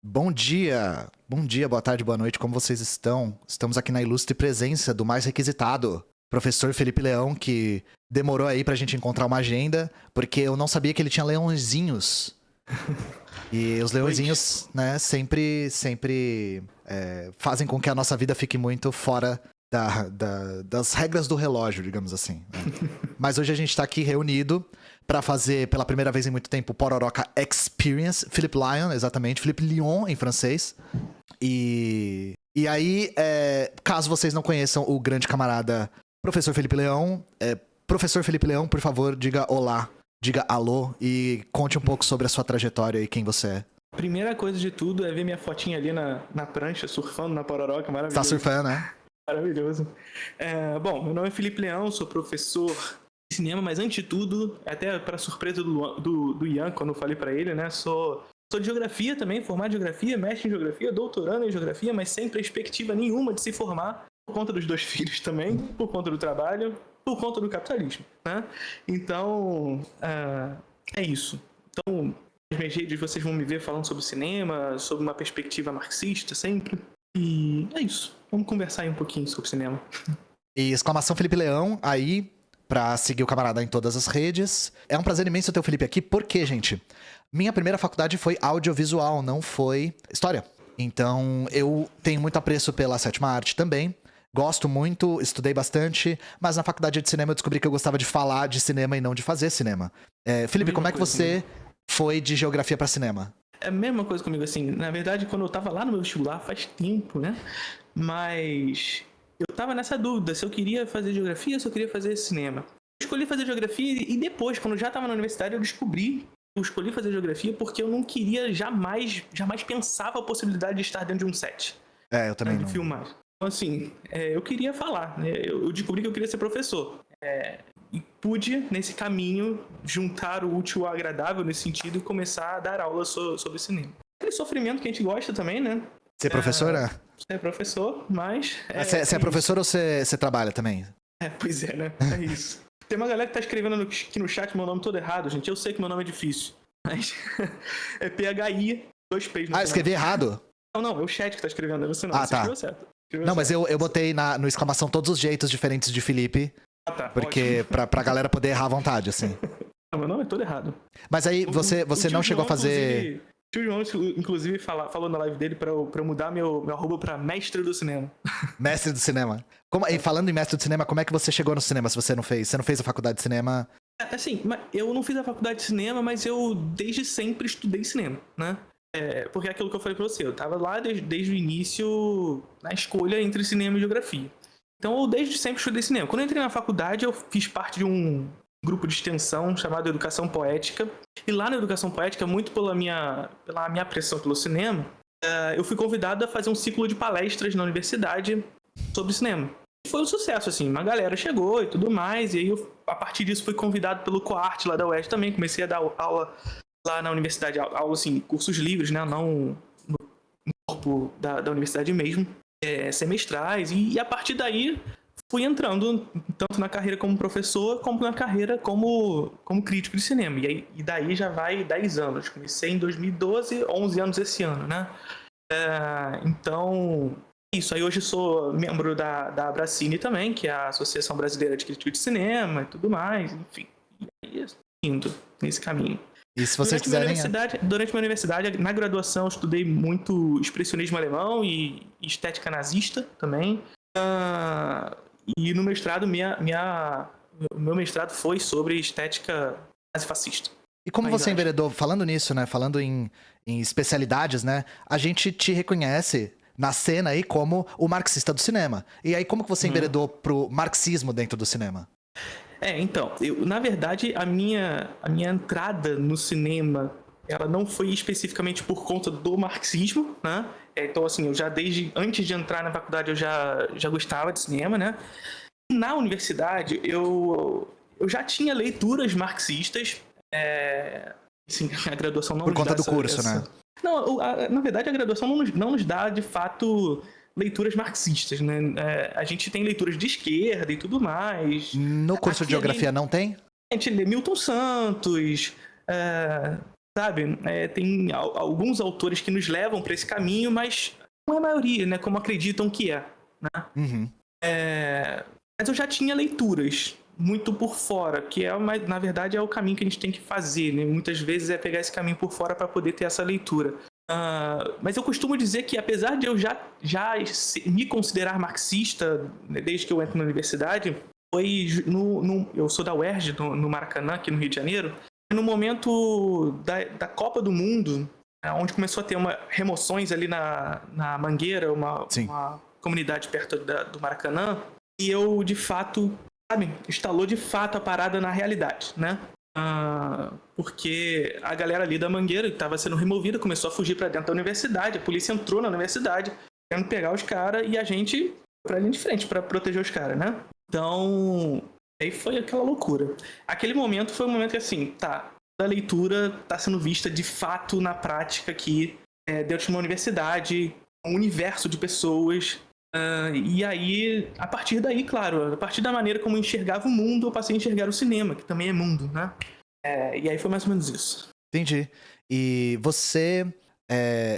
Bom dia, boa tarde, boa noite, como vocês estão? Estamos aqui na ilustre presença do mais requisitado, professor Felipe Leão, que demorou aí pra gente encontrar uma agenda, porque eu não sabia que ele tinha leõezinhos. E os leõezinhos, né, sempre fazem com que a nossa vida fique muito fora das regras do relógio, digamos assim. Né? Mas hoje a gente tá aqui reunido pra fazer, pela primeira vez em muito tempo, o Pororoca Experience. Philippe Lion, exatamente. Philippe Lion, em francês. E aí, caso vocês não conheçam o grande camarada Professor Felipe Leão, Professor Felipe Leão, por favor, diga olá, diga alô e conte um pouco sobre a sua trajetória e quem você é. Primeira coisa de tudo é ver minha fotinha ali na prancha, surfando na Pororoca, maravilhoso. Tá surfando, né? Maravilhoso. Bom, meu nome é Felipe Leão, sou professor de cinema, mas antes de tudo, até para surpresa do Ian, quando eu falei para ele, né, sou de geografia também, formado em geografia, mestre em geografia, doutorando em geografia, mas sem perspectiva nenhuma de se formar, por conta dos 2 filhos também, por conta do trabalho, por conta do capitalismo, né? Então, é isso. Então, nas minhas redes vocês vão me ver falando sobre cinema, sobre uma perspectiva marxista sempre. E é isso. Vamos conversar aí um pouquinho sobre cinema. E exclamação Felipe Leão aí, pra seguir o camarada em todas as redes. É um prazer imenso ter o Felipe aqui, porque, gente, minha primeira faculdade foi audiovisual, não foi história. Então, eu tenho muito apreço pela sétima arte também. Gosto muito, estudei bastante, mas na faculdade de cinema eu descobri que eu gostava de falar de cinema e não de fazer cinema. Felipe, como é que você foi de geografia pra cinema? É a mesma coisa comigo, assim. Na verdade, quando eu tava lá no meu vestibular, faz tempo, né? Mas eu tava nessa dúvida se eu queria fazer geografia ou se eu queria fazer cinema. Eu escolhi fazer geografia e depois, quando eu já tava na universidade, eu descobri que eu escolhi fazer geografia porque eu não queria jamais pensava a possibilidade de estar dentro de um set. Eu também de não. filmar. Então, assim, eu queria falar, né? Eu descobri que eu queria ser professor. E pude, nesse caminho, juntar o útil ao agradável nesse sentido e começar a dar aula sobre cinema. Aquele sofrimento que a gente gosta também, né? Você é professora? É professor, mas... Você é professor ou você trabalha também? Pois é, né? É isso. Tem uma galera que tá escrevendo aqui no chat meu nome todo errado, gente. Eu sei que meu nome é difícil, mas é PHI, 2 P's no final. Escrevi errado? Não, é o chat que tá escrevendo, é você não. Você tá. escreveu certo. Mas eu botei no exclamação todos os jeitos diferentes de Felipe. Tá. Porque pra galera poder errar à vontade, assim. Não, meu nome é todo errado. Mas aí você não chegou a fazer... O tio João, inclusive, falou na live dele pra eu mudar meu arroba pra mestre do cinema. Mestre do cinema. E falando em mestre do cinema, como é que você chegou no cinema se você não fez? Você não fez a faculdade de cinema? Assim, eu não fiz a faculdade de cinema, mas eu desde sempre estudei cinema, né? Porque é aquilo que eu falei pra você, eu tava lá desde o início na escolha entre cinema e geografia. Então eu desde sempre estudei cinema. Quando eu entrei na faculdade, eu fiz parte de um grupo de extensão chamado Educação Poética. E lá na Educação Poética, muito pela minha pressão pelo cinema, eu fui convidado a fazer um ciclo de palestras na universidade sobre cinema. E foi um sucesso, assim, uma galera chegou e tudo mais, e aí a partir disso fui convidado pelo Coarte lá da UERJ também, comecei a dar aula lá na universidade, aula assim, cursos livres, né, não no corpo da universidade mesmo, semestrais, e a partir daí fui entrando tanto na carreira como professor, como na carreira como crítico de cinema. E daí já vai 10 anos. Comecei em 2012, 11 anos esse ano, né? Então, isso. Aí hoje sou membro da Abracine também, que é a Associação Brasileira de Críticos de Cinema e tudo mais. Enfim, e aí indo nesse caminho. E se vocês Durante minha universidade, na graduação, eu estudei muito expressionismo alemão e estética nazista também. E no mestrado, meu mestrado foi sobre estética nazifascista. E como você enveredou, falando nisso, né, falando em especialidades, né, a gente te reconhece na cena aí como o marxista do cinema. E aí como que você enveredou pro marxismo dentro do cinema? Então, na verdade, a minha entrada no cinema, ela não foi especificamente por conta do marxismo, né? Então, assim, eu já desde antes de entrar na faculdade eu já gostava de cinema, né? Na universidade, eu já tinha leituras marxistas, assim, a graduação não por nos conta dá do curso, né? Não, na verdade, a graduação não nos dá, de fato, leituras marxistas, né? A gente tem leituras de esquerda e tudo mais. No curso de geografia não tem? A gente lê Milton Santos, sabe? Tem alguns autores que nos levam para esse caminho, mas não é a maioria, né? Como acreditam que é, né? Uhum. Mas eu já tinha leituras muito por fora, que na verdade é o caminho que a gente tem que fazer, né? Muitas vezes é pegar esse caminho por fora para poder ter essa leitura. Mas eu costumo dizer que, apesar de eu já me considerar marxista, né, desde que eu entro na universidade, eu sou da UERJ, no Maracanã, aqui no Rio de Janeiro, no momento da Copa do Mundo, onde começou a ter remoções ali na Mangueira, uma comunidade perto do Maracanã, e eu, de fato, sabe, instalou de fato a parada na realidade, né? Porque a galera ali da Mangueira estava sendo removida, começou a fugir para dentro da universidade, a polícia entrou na universidade, querendo pegar os caras, e a gente pra linha de frente para proteger os caras, né? Então, aí foi aquela loucura. Aquele momento foi um momento que, assim, a leitura tá sendo vista de fato na prática aqui dentro de uma universidade, um universo de pessoas. E aí, a partir daí, claro, a partir da maneira como eu enxergava o mundo, eu passei a enxergar o cinema, que também é mundo, né? E aí foi mais ou menos isso. Entendi. E você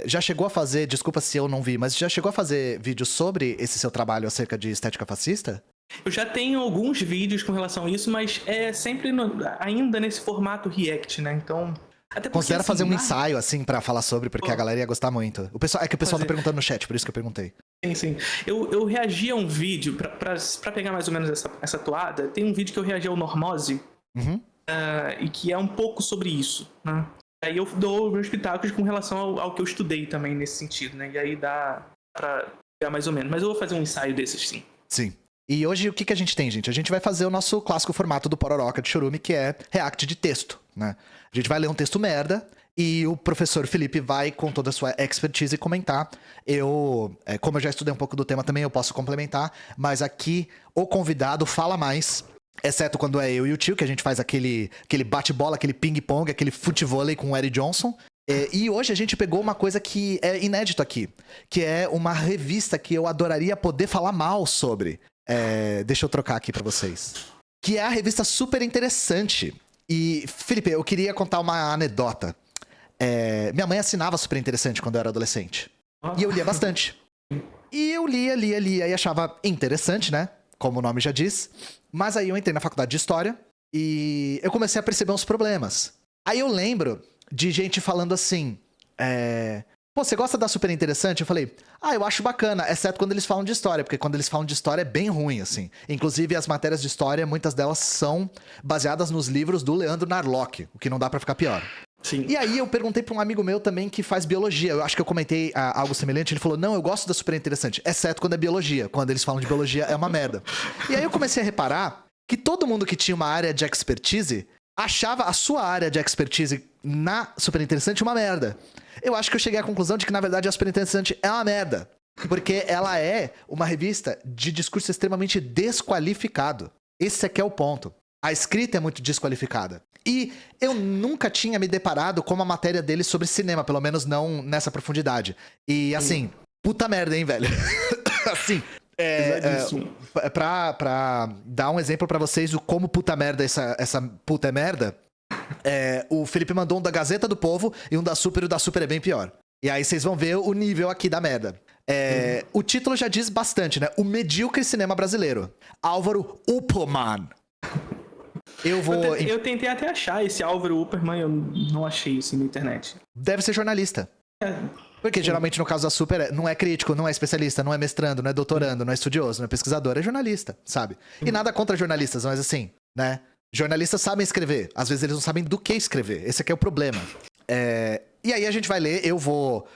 já chegou a fazer, desculpa se eu não vi, mas já chegou a fazer vídeos sobre esse seu trabalho acerca de estética fascista? Eu já tenho alguns vídeos com relação a isso, mas é sempre ainda nesse formato React, né? Então... Até porque, considera fazer um assim, ensaio, assim, pra falar sobre, porque a galera ia gostar muito. O pessoal tá perguntando no chat, por isso que eu perguntei. Sim. Eu reagi a um vídeo, pra pegar mais ou menos essa toada, tem um vídeo que eu reagi ao Normose, e que é um pouco sobre isso, né? Aí eu dou meus pitacos com relação ao que eu estudei também nesse sentido, né? E aí dá pra pegar mais ou menos. Mas eu vou fazer um ensaio desses, sim. Sim. E hoje o que a gente tem, gente? A gente vai fazer o nosso clássico formato do Pororoca de Chorume, que é react de texto, né? A gente vai ler um texto merda e o professor Felipe vai, com toda a sua expertise, comentar. Como eu já estudei um pouco do tema também, eu posso complementar, mas aqui o convidado fala mais, exceto quando é eu e o tio, que a gente faz aquele bate-bola, aquele ping-pong, aquele futevôlei com o Eric Johnson. E hoje a gente pegou uma coisa que é inédito aqui, que é uma revista que eu adoraria poder falar mal sobre. Deixa eu trocar aqui pra vocês. Que é a revista Super Interessante. E, Felipe, eu queria contar uma anedota. Minha mãe assinava Super Interessante quando eu era adolescente. E eu lia bastante. E eu lia e achava interessante, né? Como o nome já diz. Mas aí eu entrei na faculdade de História e eu comecei a perceber uns problemas. Aí eu lembro de gente falando assim... Pô, você gosta da Super Interessante? Eu falei, eu acho bacana, exceto quando eles falam de história, porque quando eles falam de história é bem ruim, assim. Inclusive, as matérias de história, muitas delas são baseadas nos livros do Leandro Narlock, o que não dá pra ficar pior. Sim. E aí eu perguntei pra um amigo meu também que faz biologia, eu acho que eu comentei algo semelhante, ele falou, não, eu gosto da Super Interessante, exceto quando é biologia, quando eles falam de biologia é uma merda. E aí eu comecei a reparar que todo mundo que tinha uma área de expertise achava a sua área de expertise na Super Interessante uma merda. Eu acho que eu cheguei à conclusão de que, na verdade, a Super Interessante é uma merda. Porque ela é uma revista de discurso extremamente desqualificado. Esse aqui é o ponto. A escrita é muito desqualificada. E eu nunca tinha me deparado com uma matéria dele sobre cinema, pelo menos não nessa profundidade. E, assim, puta merda, hein, velho? Assim... Pra dar um exemplo pra vocês do como puta merda essa puta é merda, o Felipe mandou um da Gazeta do Povo e um da Super, e o da Super é bem pior. E aí vocês vão ver o nível aqui da merda. O título já diz bastante, né? O medíocre cinema brasileiro. Álvaro Upperman. Eu tentei até achar esse Álvaro Upperman, eu não achei isso na internet. Deve ser jornalista. Porque geralmente no caso da Super não é crítico, não é especialista, não é mestrando, não é doutorando, não é estudioso, não é pesquisador, é jornalista, sabe? E nada contra jornalistas, mas assim, né? Jornalistas sabem escrever, às vezes eles não sabem do que escrever, esse aqui é o problema. E aí a gente vai ler, eu vou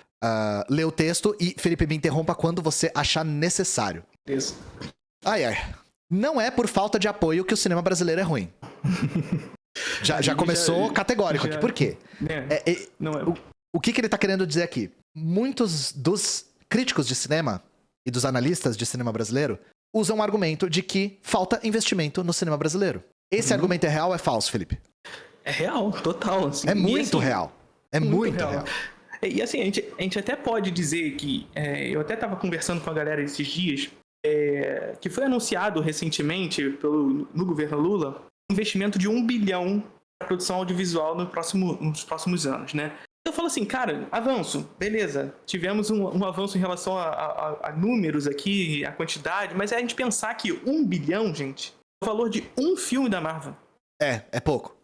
ler o texto e Felipe me interrompa quando você achar necessário. Isso. Não é por falta de apoio que o cinema brasileiro é ruim. já começou categórico aqui, por quê? Não é. O que ele tá querendo dizer aqui? Muitos dos críticos de cinema e dos analistas de cinema brasileiro usam o argumento de que falta investimento no cinema brasileiro. Esse argumento é real ou é falso, Felipe? É real, total. Assim. É muito real. É muito real. E assim, a gente até pode dizer que... eu até tava conversando com a galera esses dias, que foi anunciado recentemente no governo Lula um investimento de 1 bilhão produção audiovisual nos próximos anos, né? Eu falo assim, cara, avanço, beleza. Tivemos um avanço em relação a números aqui, a quantidade, mas é a gente pensar que 1 bilhão, gente, é o valor de um filme da Marvel. É pouco.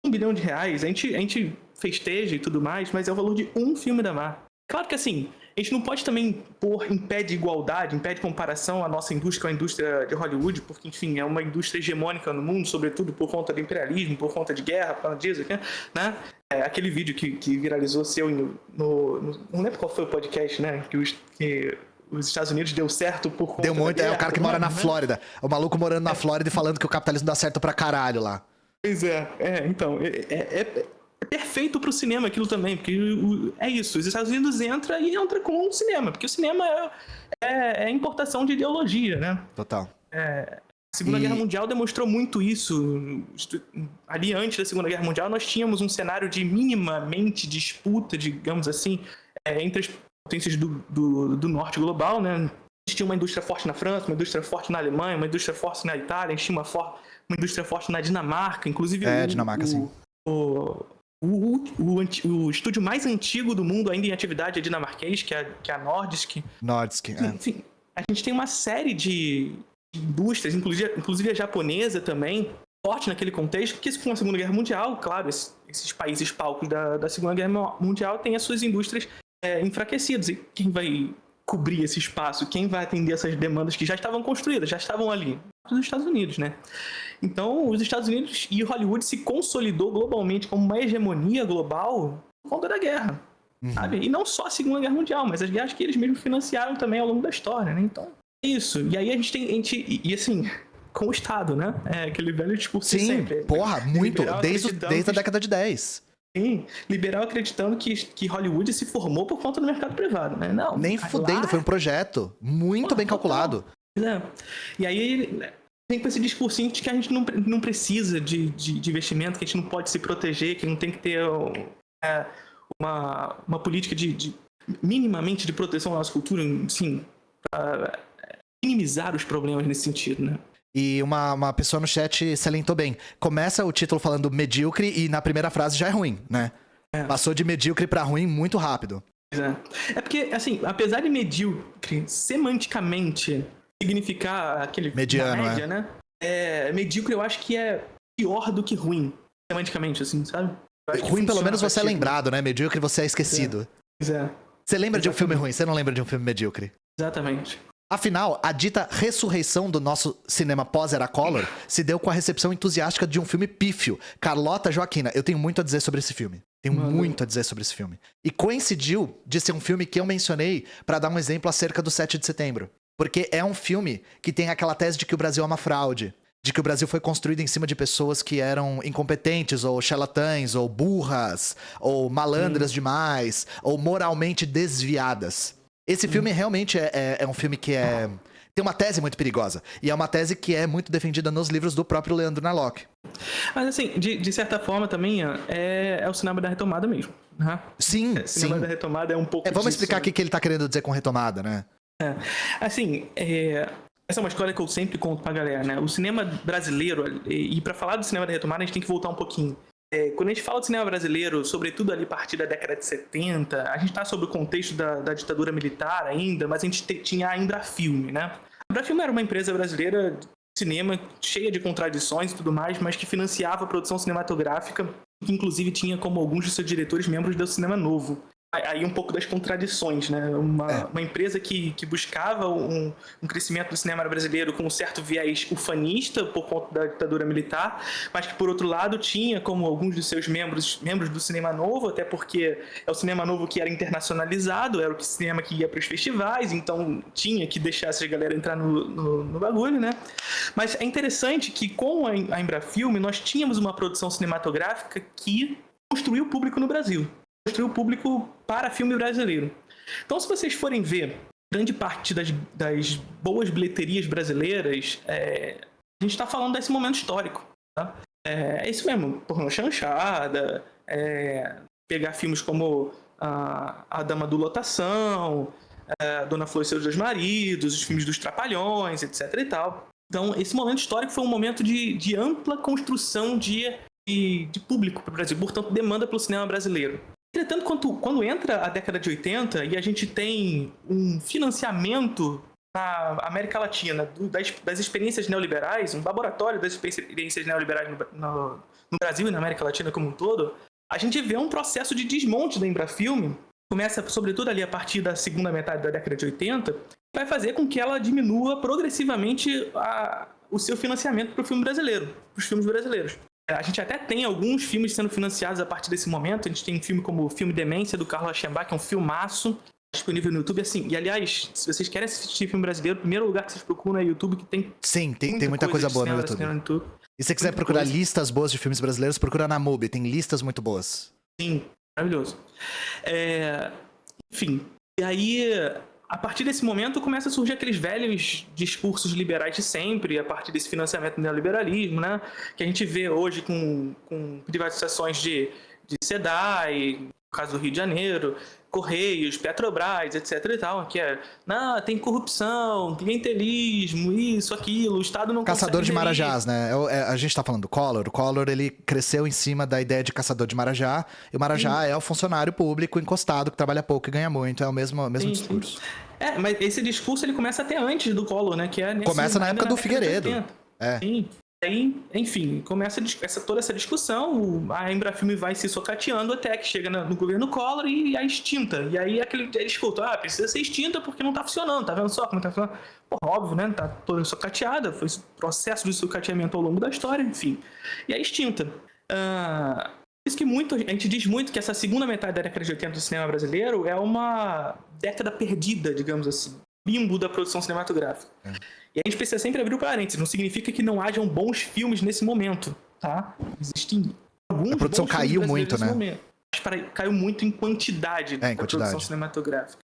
1 bilhão de reais, a gente festeja e tudo mais, mas é o valor de um filme da Marvel. Claro que assim, a gente não pode também pôr em pé de igualdade, em pé de comparação a nossa indústria com a indústria de Hollywood, porque, enfim, é uma indústria hegemônica no mundo, sobretudo por conta do imperialismo, por conta de guerra, por conta disso, né? Aquele vídeo que viralizou seu não lembro qual foi o podcast, né? Que os Estados Unidos deu certo por conta Deu muito, da guerra, o cara que mora na Flórida. O maluco morando na Flórida e falando que o capitalismo dá certo pra caralho lá. Pois então, é perfeito pro cinema aquilo também, porque é isso, os Estados Unidos entra com o cinema, porque o cinema é importação de ideologia, né? Total. A Segunda Guerra Mundial demonstrou muito isso. Ali antes da Segunda Guerra Mundial, nós tínhamos um cenário de minimamente disputa, digamos assim, entre as potências do norte global, né? A gente tinha uma indústria forte na França, uma indústria forte na Alemanha, uma indústria forte na Itália, a gente tinha uma indústria forte na Dinamarca, inclusive Dinamarca, sim. O estúdio mais antigo do mundo ainda em atividade é dinamarquês, que é a Nordisk. Enfim, a gente tem uma série de indústrias, inclusive a japonesa também, forte naquele contexto, porque com a Segunda Guerra Mundial, claro, esses países palcos da Segunda Guerra Mundial têm as suas indústrias enfraquecidas. E quem vai cobrir esse espaço? Quem vai atender essas demandas que já estavam construídas, já estavam ali? Os Estados Unidos, né? Então, os Estados Unidos e Hollywood se consolidou globalmente como uma hegemonia global por conta da guerra, sabe? E não só a Segunda Guerra Mundial, mas as guerras que eles mesmos financiaram também ao longo da história, né? Então, é isso. E aí a gente e assim, com o Estado, né? Aquele velho discurso sempre. Porra, muito. Desde a década de 10. Sim, liberal acreditando que Hollywood se formou por conta do mercado privado, né? Não. Nem fudendo, foi um projeto muito bem calculado. E aí tem com esse discursinho de que a gente não precisa de investimento, que a gente não pode se proteger, que não tem que ter uma política minimamente de proteção à nossa cultura, assim, para minimizar os problemas nesse sentido, né? E uma pessoa no chat salientou bem. Começa o título falando medíocre e na primeira frase já é ruim, né? Passou de medíocre pra ruim muito rápido. É porque, assim, apesar de medíocre semanticamente significar aquele mediano, média, né? Medíocre eu acho que é pior do que ruim, semanticamente, assim, sabe? Ruim pelo menos você é lembrado, né? Medíocre você é esquecido. Você lembra de um filme ruim, você não lembra de um filme medíocre. Exatamente. Afinal, a dita ressurreição do nosso cinema pós-era color se deu com a recepção entusiástica de um filme pífio. Carlota Joaquina, eu tenho muito a dizer sobre esse filme. Muito a dizer sobre esse filme. E coincidiu de ser um filme que eu mencionei pra dar um exemplo acerca do 7 de setembro. Porque é um filme que tem aquela tese de que o Brasil é uma fraude. De que o Brasil foi construído em cima de pessoas que eram incompetentes, ou charlatãs, ou burras, ou malandras demais, ou moralmente desviadas. Esse filme realmente é um filme que tem uma tese muito perigosa. E é uma tese que é muito defendida nos livros do próprio Leandro Narlock. Mas assim, de certa forma também é o cinema da retomada mesmo. Né? Sim, o cinema da retomada é um pouco vamos disso, explicar o né? que ele tá querendo dizer com retomada, né? Assim, essa é uma história que eu sempre conto pra galera, né? O cinema brasileiro, e pra falar do cinema da retomada a gente tem que voltar um pouquinho. Quando a gente fala do cinema brasileiro, sobretudo ali a partir da década de 70, a gente está sob o contexto da ditadura militar ainda, mas a gente tinha a Embrafilme, né? A Embrafilme era uma empresa brasileira de cinema cheia de contradições e tudo mais, mas que financiava a produção cinematográfica, que inclusive tinha como alguns de seus diretores membros do Cinema Novo. Aí um pouco das contradições, né? Uma empresa que buscava um crescimento do cinema brasileiro com um certo viés ufanista por conta da ditadura militar, mas que por outro lado tinha como alguns dos seus membros do Cinema Novo, até porque é o Cinema Novo que era internacionalizado, era o cinema que ia para os festivais, então tinha que deixar essa galera entrar no bagulho, né? Mas é interessante que com a Embrafilme nós tínhamos uma produção cinematográfica que construiu o público no Brasil. Construiu o público para filme brasileiro. Então, se vocês forem ver grande parte das boas bilheterias brasileiras, a gente está falando desse momento histórico. Tá? É isso mesmo, pornô chanchada, pegar filmes como A Dama do Lotação, Dona Flor e Seus Dois Maridos, os filmes dos Trapalhões, etc. e tal. Então, esse momento histórico foi um momento de ampla construção de de público para o Brasil, portanto, demanda pelo cinema brasileiro. Entretanto, quando entra a década de 80 e a gente tem um financiamento na América Latina das experiências neoliberais, um laboratório das experiências neoliberais no Brasil e na América Latina como um todo, a gente vê um processo de desmonte da Embrafilme, começa sobretudo ali a partir da segunda metade da década de 80, vai fazer com que ela diminua progressivamente o seu financiamento para o filme brasileiro, para os filmes brasileiros. A gente até tem alguns filmes sendo financiados a partir desse momento. A gente tem um filme como o filme Demência, do Carlos Aschenbach, que é um filmaço, disponível no YouTube. Assim, e aliás, se vocês querem assistir filme brasileiro, o primeiro lugar que vocês procuram é o YouTube, que tem... Sim, tem muita coisa boa no YouTube. E se você quiser procurar listas boas de filmes brasileiros, procura na MUBI, tem listas muito boas. Sim, maravilhoso. Enfim, e aí... A partir desse momento começa a surgir aqueles velhos discursos liberais de sempre, a partir desse financiamento do neoliberalismo, né? Que a gente vê hoje com privatizações de SEDAI, no caso do Rio de Janeiro, Correios, Petrobras, etc e tal, que tem corrupção, clientelismo, isso, aquilo, o Estado não Caçador consegue de Marajás, né? A gente tá falando do Collor. O Collor, ele cresceu em cima da ideia de caçador de Marajá, e o Marajá é o funcionário público encostado, que trabalha pouco e ganha muito, é o mesmo discurso. Sim. Mas esse discurso, ele começa até antes do Collor, né? Que começa na época do Figueiredo. Sim. Aí, enfim, começa toda essa discussão, a Embrafilme vai se socateando até que chega no governo Collor e é extinta. E aí ele escuta, precisa ser extinta porque não tá funcionando, tá vendo só como tá funcionando? Porra, óbvio, né? Tá toda socateada, foi processo de socateamento ao longo da história, enfim. E é extinta. Por isso que a gente diz muito que essa segunda metade da década de 80 do cinema brasileiro é uma década perdida, digamos assim. Limbo da produção cinematográfica. E a gente precisa sempre abrir o parênteses. Não significa que não hajam bons filmes nesse momento, tá? Existem alguns. A produção caiu muito, né? Momento. Mas caiu muito em quantidade da produção cinematográfica.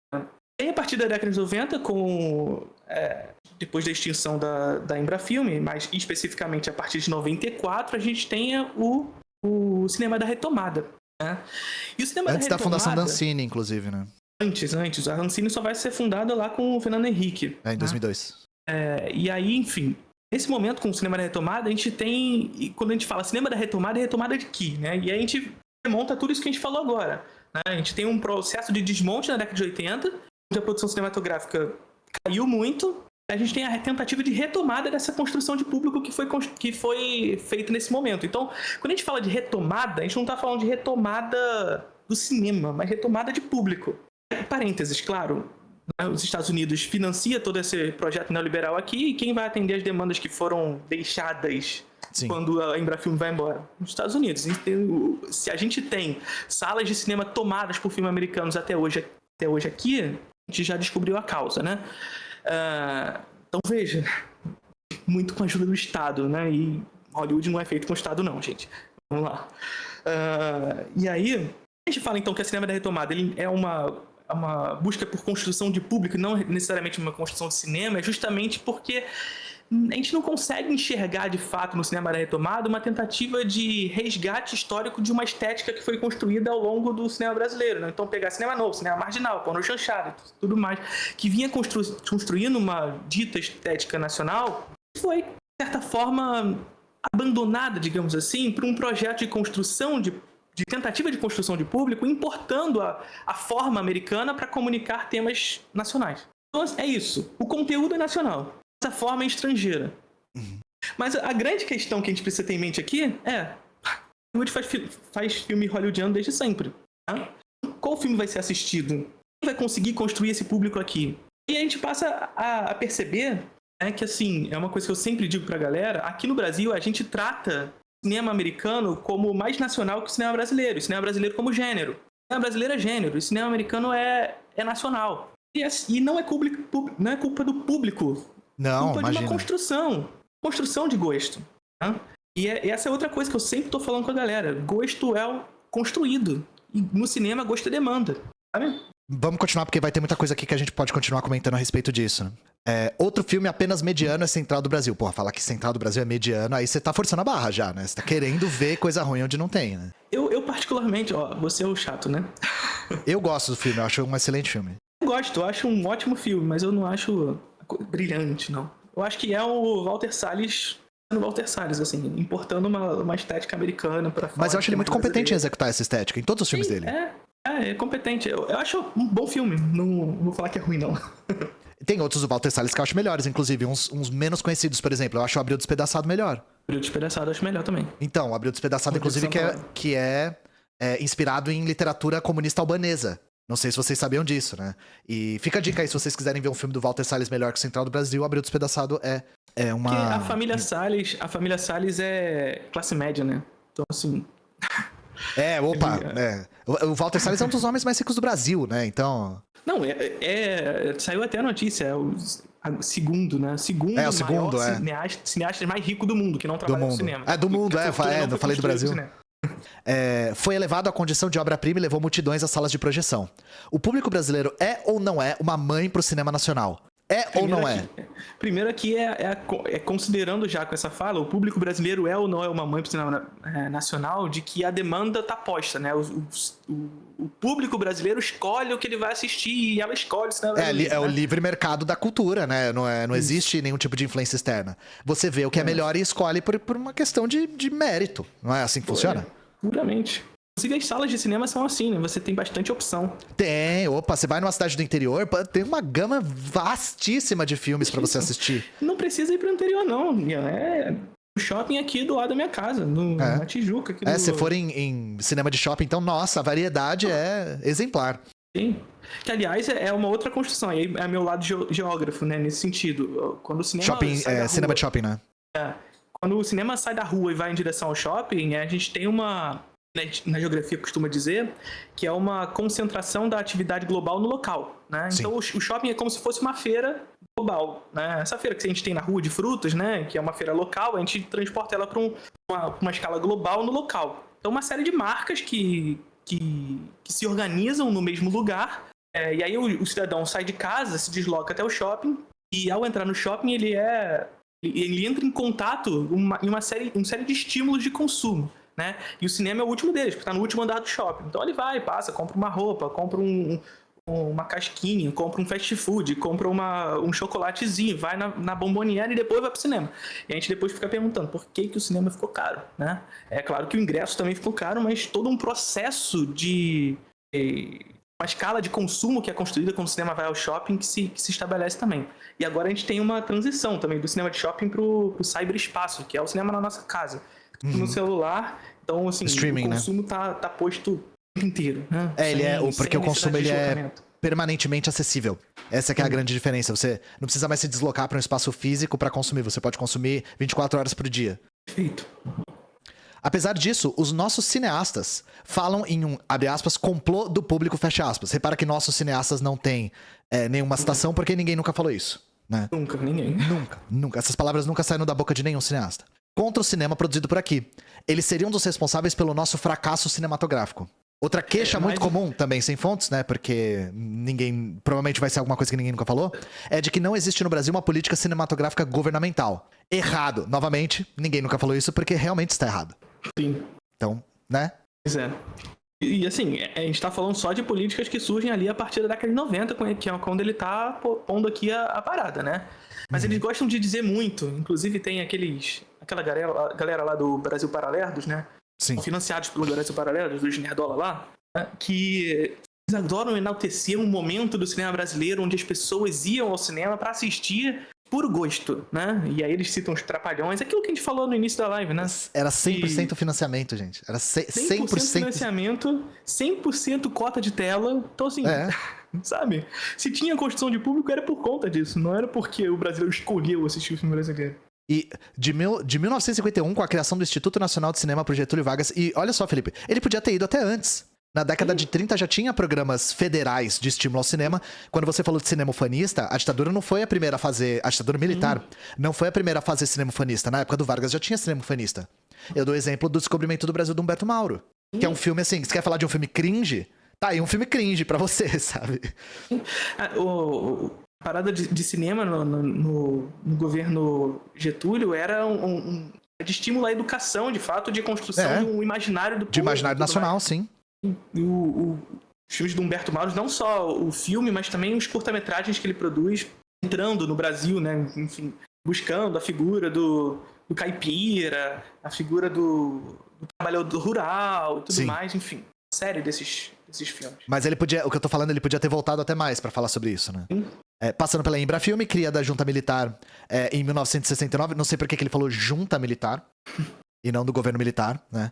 E a partir da década de 90, depois da extinção da Embrafilme, mais especificamente a partir de 94, a gente tem o cinema da retomada. Né? E o cinema antes da fundação da Ancine, inclusive, né? Antes. A Ancine só vai ser fundada lá com o Fernando Henrique. Em 2002. E aí, enfim, nesse momento com o cinema da retomada, a gente tem... E quando a gente fala cinema da retomada, é retomada de quê? Né? E aí a gente remonta tudo isso que a gente falou agora. Né? A gente tem um processo de desmonte na década de 80, onde a produção cinematográfica caiu muito. A gente tem a tentativa de retomada dessa construção de público que foi feita nesse momento. Então, quando a gente fala de retomada, a gente não está falando de retomada do cinema, mas retomada de público. Parênteses, claro, os Estados Unidos financia todo esse projeto neoliberal aqui, e quem vai atender as demandas que foram deixadas quando a Embrafilme vai embora? Os Estados Unidos. Se a gente tem salas de cinema tomadas por filmes americanos até hoje aqui, a gente já descobriu a causa, né? Então veja, muito com a ajuda do Estado, né? E Hollywood não é feito com o Estado não, gente. Vamos lá. E aí, a gente fala então que a cinema da retomada ele é uma busca por construção de público, não necessariamente uma construção de cinema, é justamente porque a gente não consegue enxergar de fato no cinema da retomada uma tentativa de resgate histórico de uma estética que foi construída ao longo do cinema brasileiro. Né? Então pegar cinema novo, cinema marginal, pornô chanchado e tudo mais, que vinha construindo uma dita estética nacional, foi, de certa forma, abandonada, digamos assim, por um projeto de construção de tentativa de construção de público, importando a forma americana para comunicar temas nacionais. Então é isso. O conteúdo é nacional. Essa forma é estrangeira. Mas a grande questão que a gente precisa ter em mente aqui Hollywood faz filme hollywoodiano desde sempre. Tá? Qual filme vai ser assistido? Quem vai conseguir construir esse público aqui? E a gente passa a perceber que, assim, é uma coisa que eu sempre digo pra galera, aqui no Brasil a gente trata o cinema americano como mais nacional que o cinema brasileiro. O cinema brasileiro como gênero. O cinema brasileiro é gênero, o cinema americano é nacional. E não é culpa do público. Não, culpa imagina. De uma construção de gosto. Tá? E essa é outra coisa que eu sempre tô falando com a galera. Gosto é construído. E no cinema, gosto é demanda. Sabe? Vamos continuar, porque vai ter muita coisa aqui que a gente pode continuar comentando a respeito disso. Né? Outro filme apenas mediano é Central do Brasil. Porra, falar que Central do Brasil é mediano, aí você tá forçando a barra já, né? Você tá querendo ver coisa ruim onde não tem, né? Eu particularmente, você é o chato, né? Eu gosto do filme, eu acho um excelente filme. Eu acho um ótimo filme, mas eu não acho brilhante, não. Eu acho que é o Walter Salles no Walter Salles, assim, importando uma estética americana pra fora. Mas eu acho ele muito competente em executar essa estética, em todos os filmes dele. É competente. Eu acho um bom filme, não vou falar que é ruim, não. Tem outros do Walter Salles que eu acho melhores, inclusive, uns menos conhecidos, por exemplo. Eu acho o Abril Despedaçado melhor. Abril Despedaçado eu acho melhor também. Então, o Abril Despedaçado, inclusive, que é inspirado em literatura comunista albanesa. Não sei se vocês sabiam disso, né? E fica a dica aí, se vocês quiserem ver um filme do Walter Salles melhor que o Central do Brasil, o Abril Despedaçado é uma... Porque a família Salles é classe média, né? Então, assim... O Walter Salles é um dos homens mais ricos do Brasil, né? Então... Não, saiu até a notícia, é o segundo, né? Segundo maior cineasta mais rico do mundo, que não trabalha no cinema. Do mundo, não falei do Brasil. Foi elevado à condição de obra-prima e levou multidões às salas de projeção. O público brasileiro é ou não é uma mãe pro cinema nacional? Ou não é? Primeiro aqui considerando já com essa fala, o público brasileiro é ou não é uma mãe pro cinema nacional, de que a demanda tá posta, né? O público brasileiro escolhe o que ele vai assistir e ela escolhe o cinema brasileiro. O livre mercado da cultura, né? Não existe nenhum tipo de influência externa. Você vê o que é melhor e escolhe por uma questão de mérito. Não é assim que funciona? Puramente. Inclusive, as salas de cinema são assim, né? Você tem bastante opção. Você vai numa cidade do interior, tem uma gama vastíssima de filmes pra você assistir. Não precisa ir pro interior, não. É o shopping aqui do lado da minha casa, na Tijuca. Aqui se for em cinema de shopping, então, nossa, a variedade é exemplar. Sim. Que, aliás, é uma outra construção. Aí é meu lado geógrafo, né? Nesse sentido. Quando o cinema cinema de shopping, né? Quando o cinema sai da rua e vai em direção ao shopping, a gente tem na geografia costuma dizer que é uma concentração da atividade global no local, né? Então o shopping é como se fosse uma feira global, né? Essa feira que a gente tem na rua de frutas, né? Que é uma feira local, a gente transporta ela para uma escala global no local. Então uma série de marcas que se organizam no mesmo lugar, e aí o cidadão sai de casa, se desloca até o shopping, e ao entrar no shopping ele entra em contato em uma série de estímulos de consumo, né? E o cinema é o último deles, porque tá no último andar do shopping. Então ele passa, compra uma roupa, compra uma casquinha, compra um fast food, compra um chocolatezinho, vai na bomboniere e depois vai pro cinema. E a gente depois fica perguntando por que o cinema ficou caro, né? É claro que o ingresso também ficou caro, mas todo um processo de... uma escala de consumo que é construída quando o cinema vai ao shopping que se estabelece também. E agora a gente tem uma transição também do cinema de shopping pro cyberespaço, que é o cinema na nossa casa. No celular, então assim, streaming, o consumo, né? tá posto o tempo inteiro, né? Porque o consumo ele é permanentemente acessível. Essa que é a grande diferença. Você não precisa mais se deslocar para um espaço físico para consumir, você pode consumir 24 horas por dia. Perfeito. Apesar disso, os nossos cineastas falam em um, abre aspas, complô do público, fecha aspas. Repara que nossos cineastas não têm nenhuma citação porque ninguém nunca falou isso, né? Nunca, ninguém. Nunca. Essas palavras nunca saíram da boca de nenhum cineasta. Contra o cinema produzido por aqui. Eles seriam dos responsáveis pelo nosso fracasso cinematográfico. Outra queixa muito comum, também sem fontes, né? Porque provavelmente vai ser alguma coisa que ninguém nunca falou, é de que não existe no Brasil uma política cinematográfica governamental. Errado. Novamente, ninguém nunca falou isso porque realmente está errado. Sim. Então, né? Pois é. E assim, a gente tá falando só de políticas que surgem ali a partir da década de 90, que é quando ele tá pondo aqui a parada, né? Mas eles gostam de dizer muito. Inclusive tem aquela galera lá do Brasil Paralelos, né? Sim. Financiados pelo Brasil Paralelos, dos Nerdola lá, né? Que eles adoram enaltecer um momento do cinema brasileiro onde as pessoas iam ao cinema pra assistir por gosto, né? E aí eles citam os Trapalhões, aquilo que a gente falou no início da live, né? Era 100% financiamento, gente. Era 100% financiamento, 100% cota de tela. Então, assim, sabe? Se tinha construção de público, era por conta disso. Não era porque o brasileiro escolheu assistir o filme brasileiro. E de 1951, com a criação do Instituto Nacional de Cinema por Getúlio Vargas, e olha só, Felipe, ele podia ter ido até antes. Na década de 30 já tinha programas federais de estímulo ao cinema. Quando você falou de cinema ufanista, a ditadura não foi a primeira a fazer... A ditadura militar não foi a primeira a fazer cinema ufanista. Na época do Vargas já tinha cinema ufanista. Eu dou o exemplo do Descobrimento do Brasil do Humberto Mauro. Que é um filme assim, você quer falar de um filme cringe? Tá aí um filme cringe pra você, sabe? A parada de cinema no governo Getúlio era de estímulo à educação, de fato, de construção de um imaginário do povo. De imaginário nacional, sim. Os filmes do Humberto Mauro, não só o filme, mas também os curta-metragens que ele produz entrando no Brasil, né? Enfim, buscando a figura do do caipira, a figura do trabalhador rural e tudo Sim. mais, enfim. Série desses filmes. Mas ele podia, o que eu tô falando, ele podia ter voltado até mais pra falar sobre isso, né? Passando pela Embrafilme, cria da Junta Militar em 1969. Não sei por que ele falou Junta Militar e não do governo militar, né?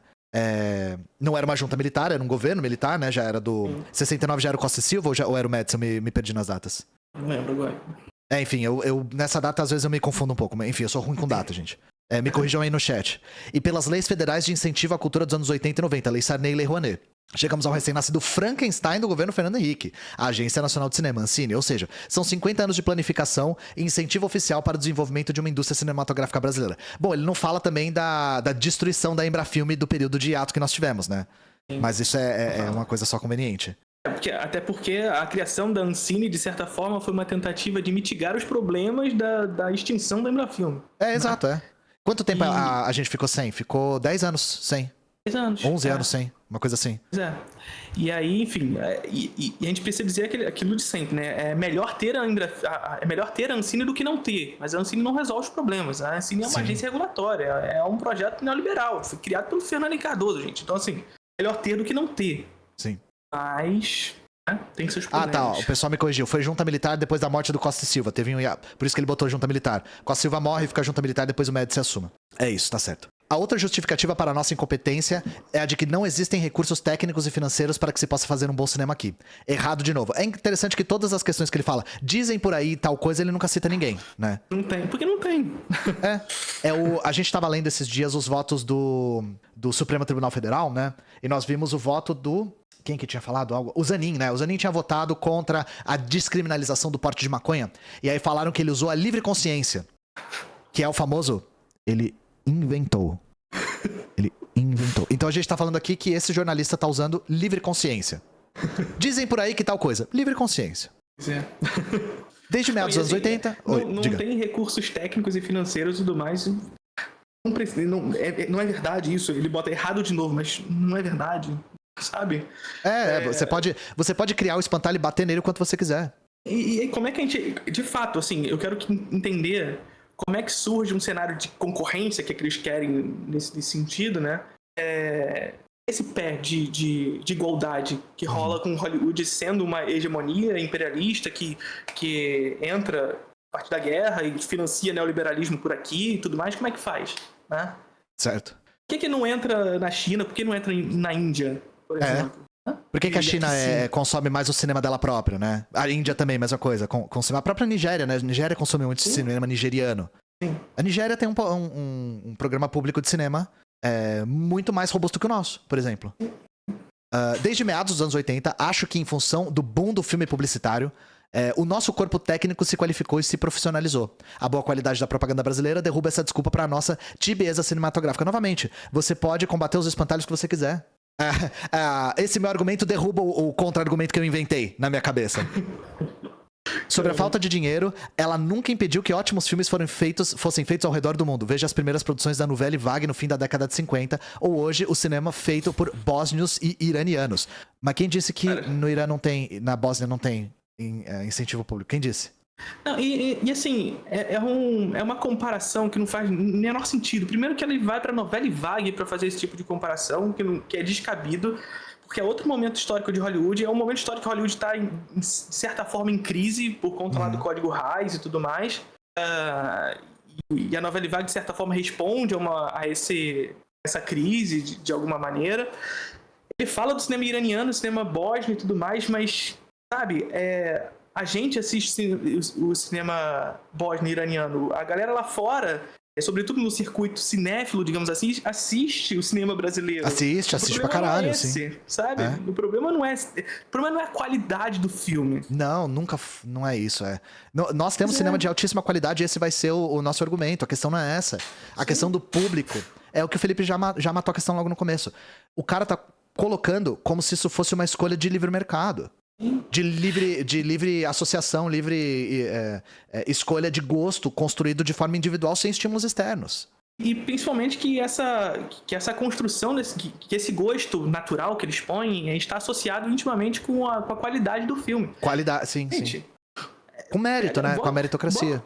Não era uma junta militar, era um governo militar, né? Já era do... 69 já era o Costa e Silva ou era o Médici? Eu me perdi nas datas. Não lembro agora. Enfim, eu nessa data às vezes eu me confundo um pouco. Mas, enfim, eu sou ruim com data, gente. Me corrijam aí no chat. E pelas leis federais de incentivo à cultura dos anos 80 e 90, Lei Sarney e Lei Rouanet. Chegamos ao recém-nascido Frankenstein do governo Fernando Henrique, a Agência Nacional de Cinema, Ancine, ou seja, são 50 anos de planificação e incentivo oficial para o desenvolvimento de uma indústria cinematográfica brasileira. Bom, ele não fala também da destruição da Embrafilme do período de hiato que nós tivemos, né? Mas isso é uma coisa só conveniente. Até porque a criação da Ancine, de certa forma, foi uma tentativa de mitigar os problemas da extinção da Embrafilme. Exato. Quanto tempo a gente ficou sem? Ficou 10 anos sem. 10 anos. 11 anos sem, uma coisa assim. E aí, enfim, e a gente precisa dizer aquilo de sempre, né? É melhor ter a Ancine do que não ter, mas a Ancine não resolve os problemas. A Ancine é uma agência regulatória, é um projeto neoliberal, foi criado pelo Fernando Henrique Cardoso, gente. Então, assim, melhor ter do que não ter. Sim. Mas tem seus problemas. O pessoal me corrigiu. Foi junta militar depois da morte do Costa e Silva. Teve por isso que ele botou junta militar. Costa e Silva morre, fica junta militar, depois o Médici assuma. É isso, tá certo. A outra justificativa para a nossa incompetência é a de que não existem recursos técnicos e financeiros para que se possa fazer um bom cinema aqui. Errado de novo. É interessante que todas as questões que ele fala, dizem por aí tal coisa, ele nunca cita ninguém, né? Não tem, porque não tem. A gente tava lendo esses dias os votos do Supremo Tribunal Federal, né? E nós vimos o voto do... Quem que tinha falado algo? O Zanin, né? O Zanin tinha votado contra a descriminalização do porte de maconha. E aí falaram que ele usou a livre consciência. Que é o famoso... Ele inventou. Ele inventou. Então a gente tá falando aqui que esse jornalista tá usando livre consciência. Dizem por aí que tal coisa. Livre consciência. Desde meados dos anos 80... Não tem recursos técnicos e financeiros e tudo mais... Não é verdade isso. Ele bota errado de novo, mas não é verdade. Sabe? Você pode criar o espantalho e bater nele o quanto você quiser. E como é que a gente... De fato, assim, eu quero entender como é que surge um cenário de concorrência que eles querem nesse sentido, né? Esse pé de igualdade que rola com Hollywood sendo uma hegemonia imperialista que entra a partir da guerra e financia neoliberalismo por aqui e tudo mais, como é que faz? Né? Certo. Por que não entra na China? Por que não entra na Índia, por exemplo? Por que a China consome mais o cinema dela própria, né? A Índia também, mesma coisa. Consome a própria Nigéria, né? A Nigéria consome muito cinema nigeriano. Sim. A Nigéria tem um programa público de cinema muito mais robusto que o nosso, por exemplo. Desde meados dos anos 80, acho que em função do boom do filme publicitário, o nosso corpo técnico se qualificou e se profissionalizou. A boa qualidade da propaganda brasileira derruba essa desculpa para a nossa tibieza cinematográfica. Novamente, você pode combater os espantalhos que você quiser. Esse meu argumento derruba o contra-argumento que eu inventei na minha cabeça. Sobre a falta de dinheiro, ela nunca impediu que ótimos filmes fossem feitos ao redor do mundo. Veja as primeiras produções da Nouvelle Vague no fim da década de 50, ou hoje o cinema feito por bósnios e iranianos. Mas quem disse que no Irã não tem, na Bósnia não tem incentivo público? Quem disse? Não, e assim, é uma comparação que não faz menor sentido. Primeiro que ele vai pra Nouvelle Vague pra fazer esse tipo de comparação, que é descabido, porque é outro momento histórico de Hollywood, é um momento histórico que Hollywood tá, de certa forma, em crise, por conta lá do Código Hays e tudo mais. E a Nouvelle Vague, de certa forma, responde a essa crise, de alguma maneira. Ele fala do cinema iraniano, cinema bósnio e tudo mais, mas, sabe, a gente assiste o cinema bósnio-iraniano. A galera lá fora, sobretudo no circuito cinéfilo, digamos assim, assiste o cinema brasileiro. Assiste pra caralho, sim. Sabe? O problema não é a qualidade do filme. Não, não é isso. Nós temos cinema de altíssima qualidade e esse vai ser o nosso argumento. A questão não é essa. A questão do público é o que o Felipe já matou a questão logo no começo. O cara tá colocando como se isso fosse uma escolha de livre mercado. De livre associação, livre escolha de gosto construído de forma individual sem estímulos externos. E principalmente que essa construção, que esse gosto natural que eles põem está associado intimamente com a qualidade do filme. Qualidade, sim, gente, sim. Com mérito, né? Com a meritocracia.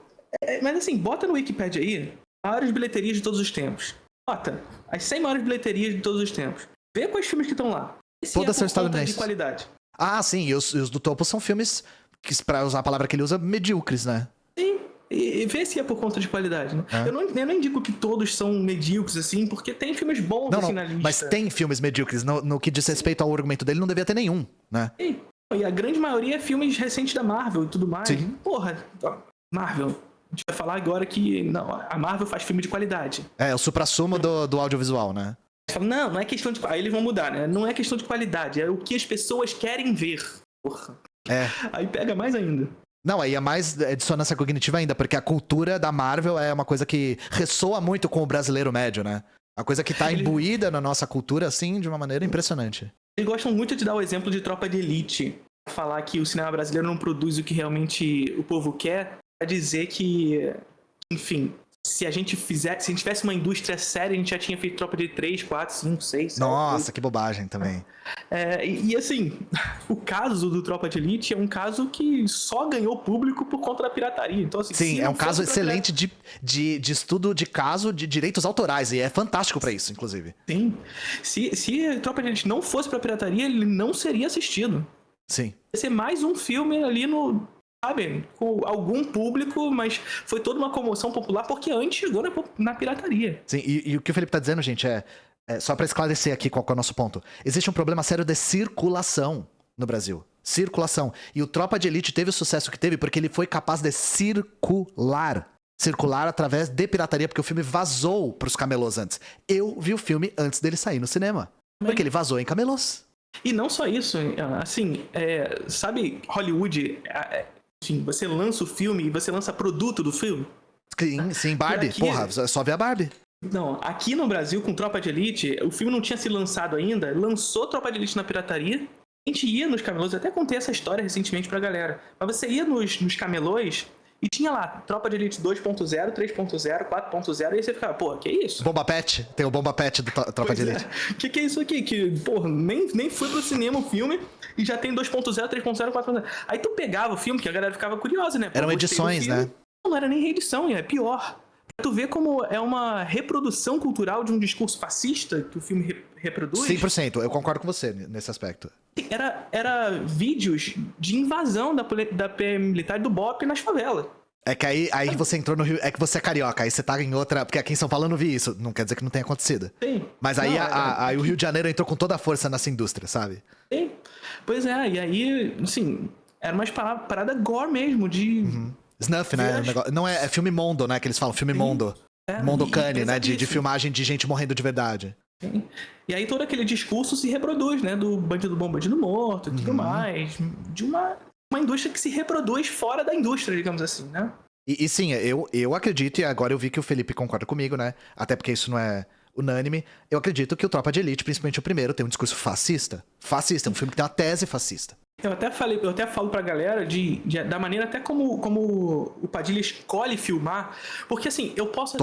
Mas assim, bota no Wikipedia aí maiores bilheterias de todos os tempos. Nota, as 100 maiores bilheterias de todos os tempos. Vê quais filmes que estão lá. Todas são por conta estadunidenses. de qualidade. Ah, sim, e os do topo são filmes, que, pra usar a palavra que ele usa, medíocres, né? Sim, e vê se é por conta de qualidade, né? Eu não indico que todos são medíocres, assim, porque tem filmes bons assim na lista. Mas tem filmes medíocres. No que diz respeito ao argumento dele, não devia ter nenhum, né? Sim. E a grande maioria é filmes recentes da Marvel e tudo mais. Sim. Porra, Marvel. A gente vai falar agora que não, a Marvel faz filme de qualidade. É o suprassumo do audiovisual, né? Fala, não é questão de... Aí eles vão mudar, né? Não é questão de qualidade, é o que as pessoas querem ver. Porra. Aí pega mais ainda. Não, aí é mais dissonância cognitiva ainda, porque a cultura da Marvel é uma coisa que ressoa muito com o brasileiro médio, né? A coisa que tá imbuída na nossa cultura, assim, de uma maneira impressionante. Eles gostam muito de dar o exemplo de Tropa de Elite. Falar que o cinema brasileiro não produz o que realmente o povo quer, pra dizer que, enfim... Se a gente tivesse uma indústria séria, a gente já tinha feito Tropa de 3, 4, 5, 6, 7, Nossa, 8. que bobagem também. E assim, o caso do Tropa de Elite é um caso que só ganhou público por conta da pirataria. Então, assim, sim, é um caso excelente de estudo de caso de direitos autorais, e é fantástico pra isso, inclusive. Sim. Se Tropa de Elite não fosse pra pirataria, ele não seria assistido. Sim. Ia ser mais um filme ali no... Sabe, com algum público, mas foi toda uma comoção popular porque antes chegou na pirataria. Sim, e o que o Felipe tá dizendo, gente, só pra esclarecer aqui qual que é o nosso ponto. Existe um problema sério de circulação no Brasil. Circulação. E o Tropa de Elite teve o sucesso que teve porque ele foi capaz de circular. Circular através de pirataria, porque o filme vazou pros camelôs antes. Eu vi o filme antes dele sair no cinema. Porque ele vazou em camelôs. E não só isso, assim, sabe, Hollywood... Enfim, você lança o filme e você lança produto do filme. Sim, Barbie. Aqui, porra, só vê a Barbie. Não, aqui no Brasil, com Tropa de Elite, o filme não tinha sido lançado ainda, lançou Tropa de Elite na pirataria. A gente ia nos camelôs, eu até contei essa história recentemente pra galera. Mas você ia nos camelôs e tinha lá Tropa de Elite 2.0, 3.0, 4.0, e aí você ficava, pô, que é isso? Bomba Pet? Tem o Bomba Pet do Tropa de Elite. Que é isso aqui? Que, porra, nem foi pro cinema o filme e já tem 2.0, 3.0, 4.0. Aí tu pegava o filme, que a galera ficava curiosa, né? Pô, eram edições, né? Não era nem reedição, é pior. Pra tu ver como é uma reprodução cultural de um discurso fascista que o filme reproduz. 100%, eu concordo com você nesse aspecto. Era vídeos de invasão da PM militar do BOP nas favelas. É que aí você entrou no Rio. É que você é carioca, aí você tá em outra. Porque aqui em São Paulo eu não vi isso. Não quer dizer que não tenha acontecido. Sim. Mas aí, aí o Rio de Janeiro entrou com toda a força nessa indústria, sabe? Sim. Pois é, e aí, assim, era uma parada gore mesmo, de. Uhum. Snuff, né? Não é filme Mondo, né? Que eles falam, filme Sim. Mondo. Mondo Cane, né? De filmagem de gente morrendo de verdade. Sim. E aí todo aquele discurso se reproduz, né? Do bandido bom, bandido morto e tudo mais. De uma indústria que se reproduz fora da indústria, digamos assim, né? E sim, eu acredito, e agora eu vi que o Felipe concorda comigo, né? Até porque isso não é unânime. Eu acredito que o Tropa de Elite, principalmente o primeiro, tem um discurso fascista. Fascista, é um filme que tem uma tese fascista. Eu até falo pra galera da maneira até como o Padilha escolhe filmar. Porque assim, eu posso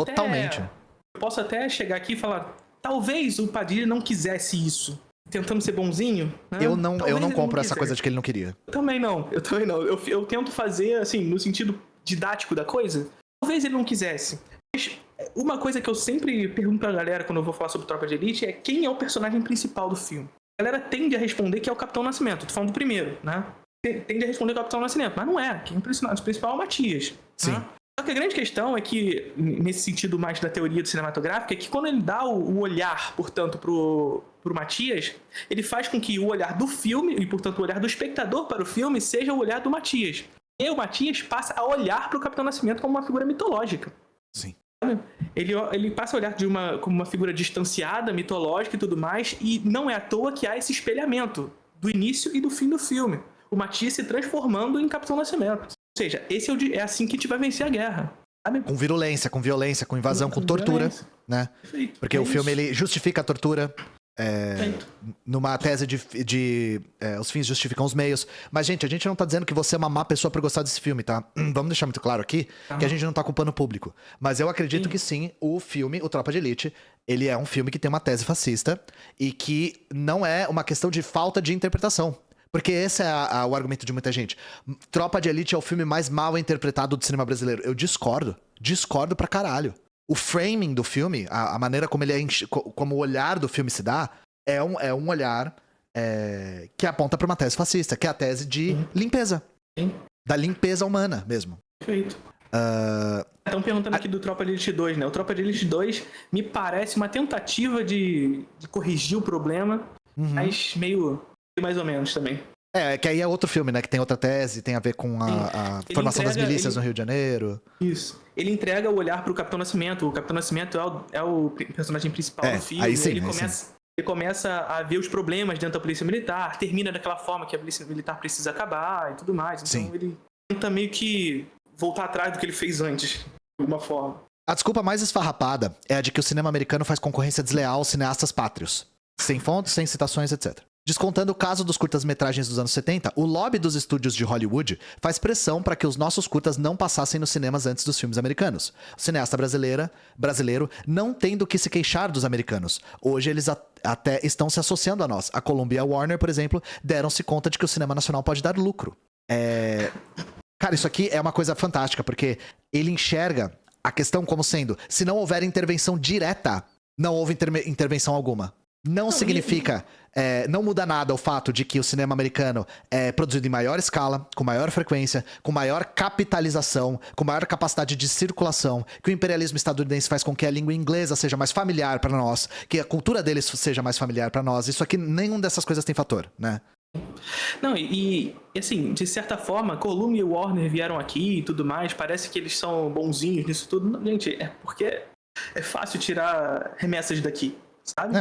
até chegar aqui e falar, talvez o Padilha não quisesse isso. Tentando ser bonzinho, né? Eu não compro essa coisa de que ele não queria. Eu também não. Eu tento fazer, assim, no sentido didático da coisa. Talvez ele não quisesse. Mas uma coisa que eu sempre pergunto pra galera quando eu vou falar sobre Tropa de Elite é quem é o personagem principal do filme. A galera tende a responder que é o Capitão Nascimento. Tô falando do primeiro, né? Tende a responder que é o Capitão Nascimento. Mas não é. Quem é o personagem principal é o Matias. Sim. Né? Só que a grande questão é que, nesse sentido mais da teoria do cinematográfico, é que quando ele dá o olhar, portanto, pro Matias, ele faz com que o olhar do filme, e portanto o olhar do espectador para o filme, seja o olhar do Matias. E o Matias passa a olhar pro Capitão Nascimento como uma figura mitológica. Sim. Ele passa a olhar como uma figura distanciada, mitológica e tudo mais, e não é à toa que há esse espelhamento do início e do fim do filme. O Matias se transformando em Capitão Nascimento. Ou seja, esse é assim que a gente vai vencer a guerra. Sabe? Com virulência, com violência, com invasão, com tortura, né? Perfeito. Porque o filme ele justifica a tortura. Numa tese os fins justificam os meios. Mas, gente, a gente não tá dizendo que você é uma má pessoa por gostar desse filme, tá? Vamos deixar muito claro aqui que a gente não tá culpando o público. Mas eu acredito que sim, o filme, o Tropa de Elite, ele é um filme que tem uma tese fascista e que não é uma questão de falta de interpretação. Porque esse é o argumento de muita gente. Tropa de Elite é o filme mais mal interpretado do cinema brasileiro. Eu discordo. Discordo pra caralho. o framing do filme, a maneira como ele como o olhar do filme se dá, é um olhar que aponta pra uma tese fascista, que é a tese de limpeza. Sim. Da limpeza humana mesmo. Perfeito. Estão perguntando aqui do Tropa de Elite 2, né? O Tropa de Elite 2 me parece uma tentativa de corrigir o problema, mas meio mais ou menos também. Que aí é outro filme, né? Que tem outra tese, tem a ver com a formação das milícias no Rio de Janeiro. Isso. Ele entrega o olhar pro Capitão Nascimento. O Capitão Nascimento é o personagem principal do filme. Aí sim, ele começa a ver os problemas dentro da Polícia Militar, termina daquela forma que a Polícia Militar precisa acabar e tudo mais. Então ele tenta meio que voltar atrás do que ele fez antes, de alguma forma. A desculpa mais esfarrapada é a de que o cinema americano faz concorrência desleal aos cineastas pátrios. Sem fontes, sem citações, etc. Descontando o caso dos curtas-metragens dos anos 70, o lobby dos estúdios de Hollywood faz pressão para que os nossos curtas não passassem nos cinemas antes dos filmes americanos. O cineasta brasileiro não tem do que se queixar dos americanos. Hoje eles até estão se associando a nós. A Columbia e a Warner, por exemplo, deram-se conta de que o cinema nacional pode dar lucro. Cara, isso aqui é uma coisa fantástica, porque ele enxerga a questão como sendo, se não houver intervenção direta, não houve intervenção alguma. Não significa, não muda nada o fato de que o cinema americano é produzido em maior escala, com maior frequência, com maior capitalização, com maior capacidade de circulação, que o imperialismo estadunidense faz com que a língua inglesa seja mais familiar para nós, que a cultura deles seja mais familiar para nós. Isso aqui, nenhum dessas coisas tem fator, né? Não, e assim, de certa forma, Columbia e Warner vieram aqui e tudo mais, parece que eles são bonzinhos nisso tudo. Não, gente, é porque é fácil tirar remessas daqui, sabe?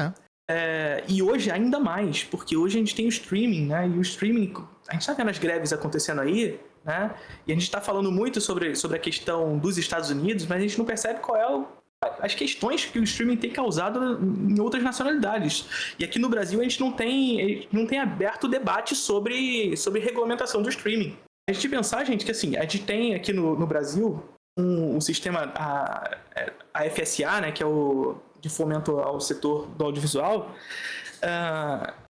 E hoje ainda mais, porque hoje a gente tem o streaming, né? E o streaming, a gente tá vendo as greves acontecendo aí, né? E a gente tá falando muito sobre a questão dos Estados Unidos, mas a gente não percebe qual é as questões que o streaming tem causado em outras nacionalidades. E aqui no Brasil a gente não tem aberto debate sobre regulamentação do streaming. A gente pensar, gente, que assim, a gente tem aqui no Brasil um sistema, a FSA, né? Que é o de fomento ao setor do audiovisual,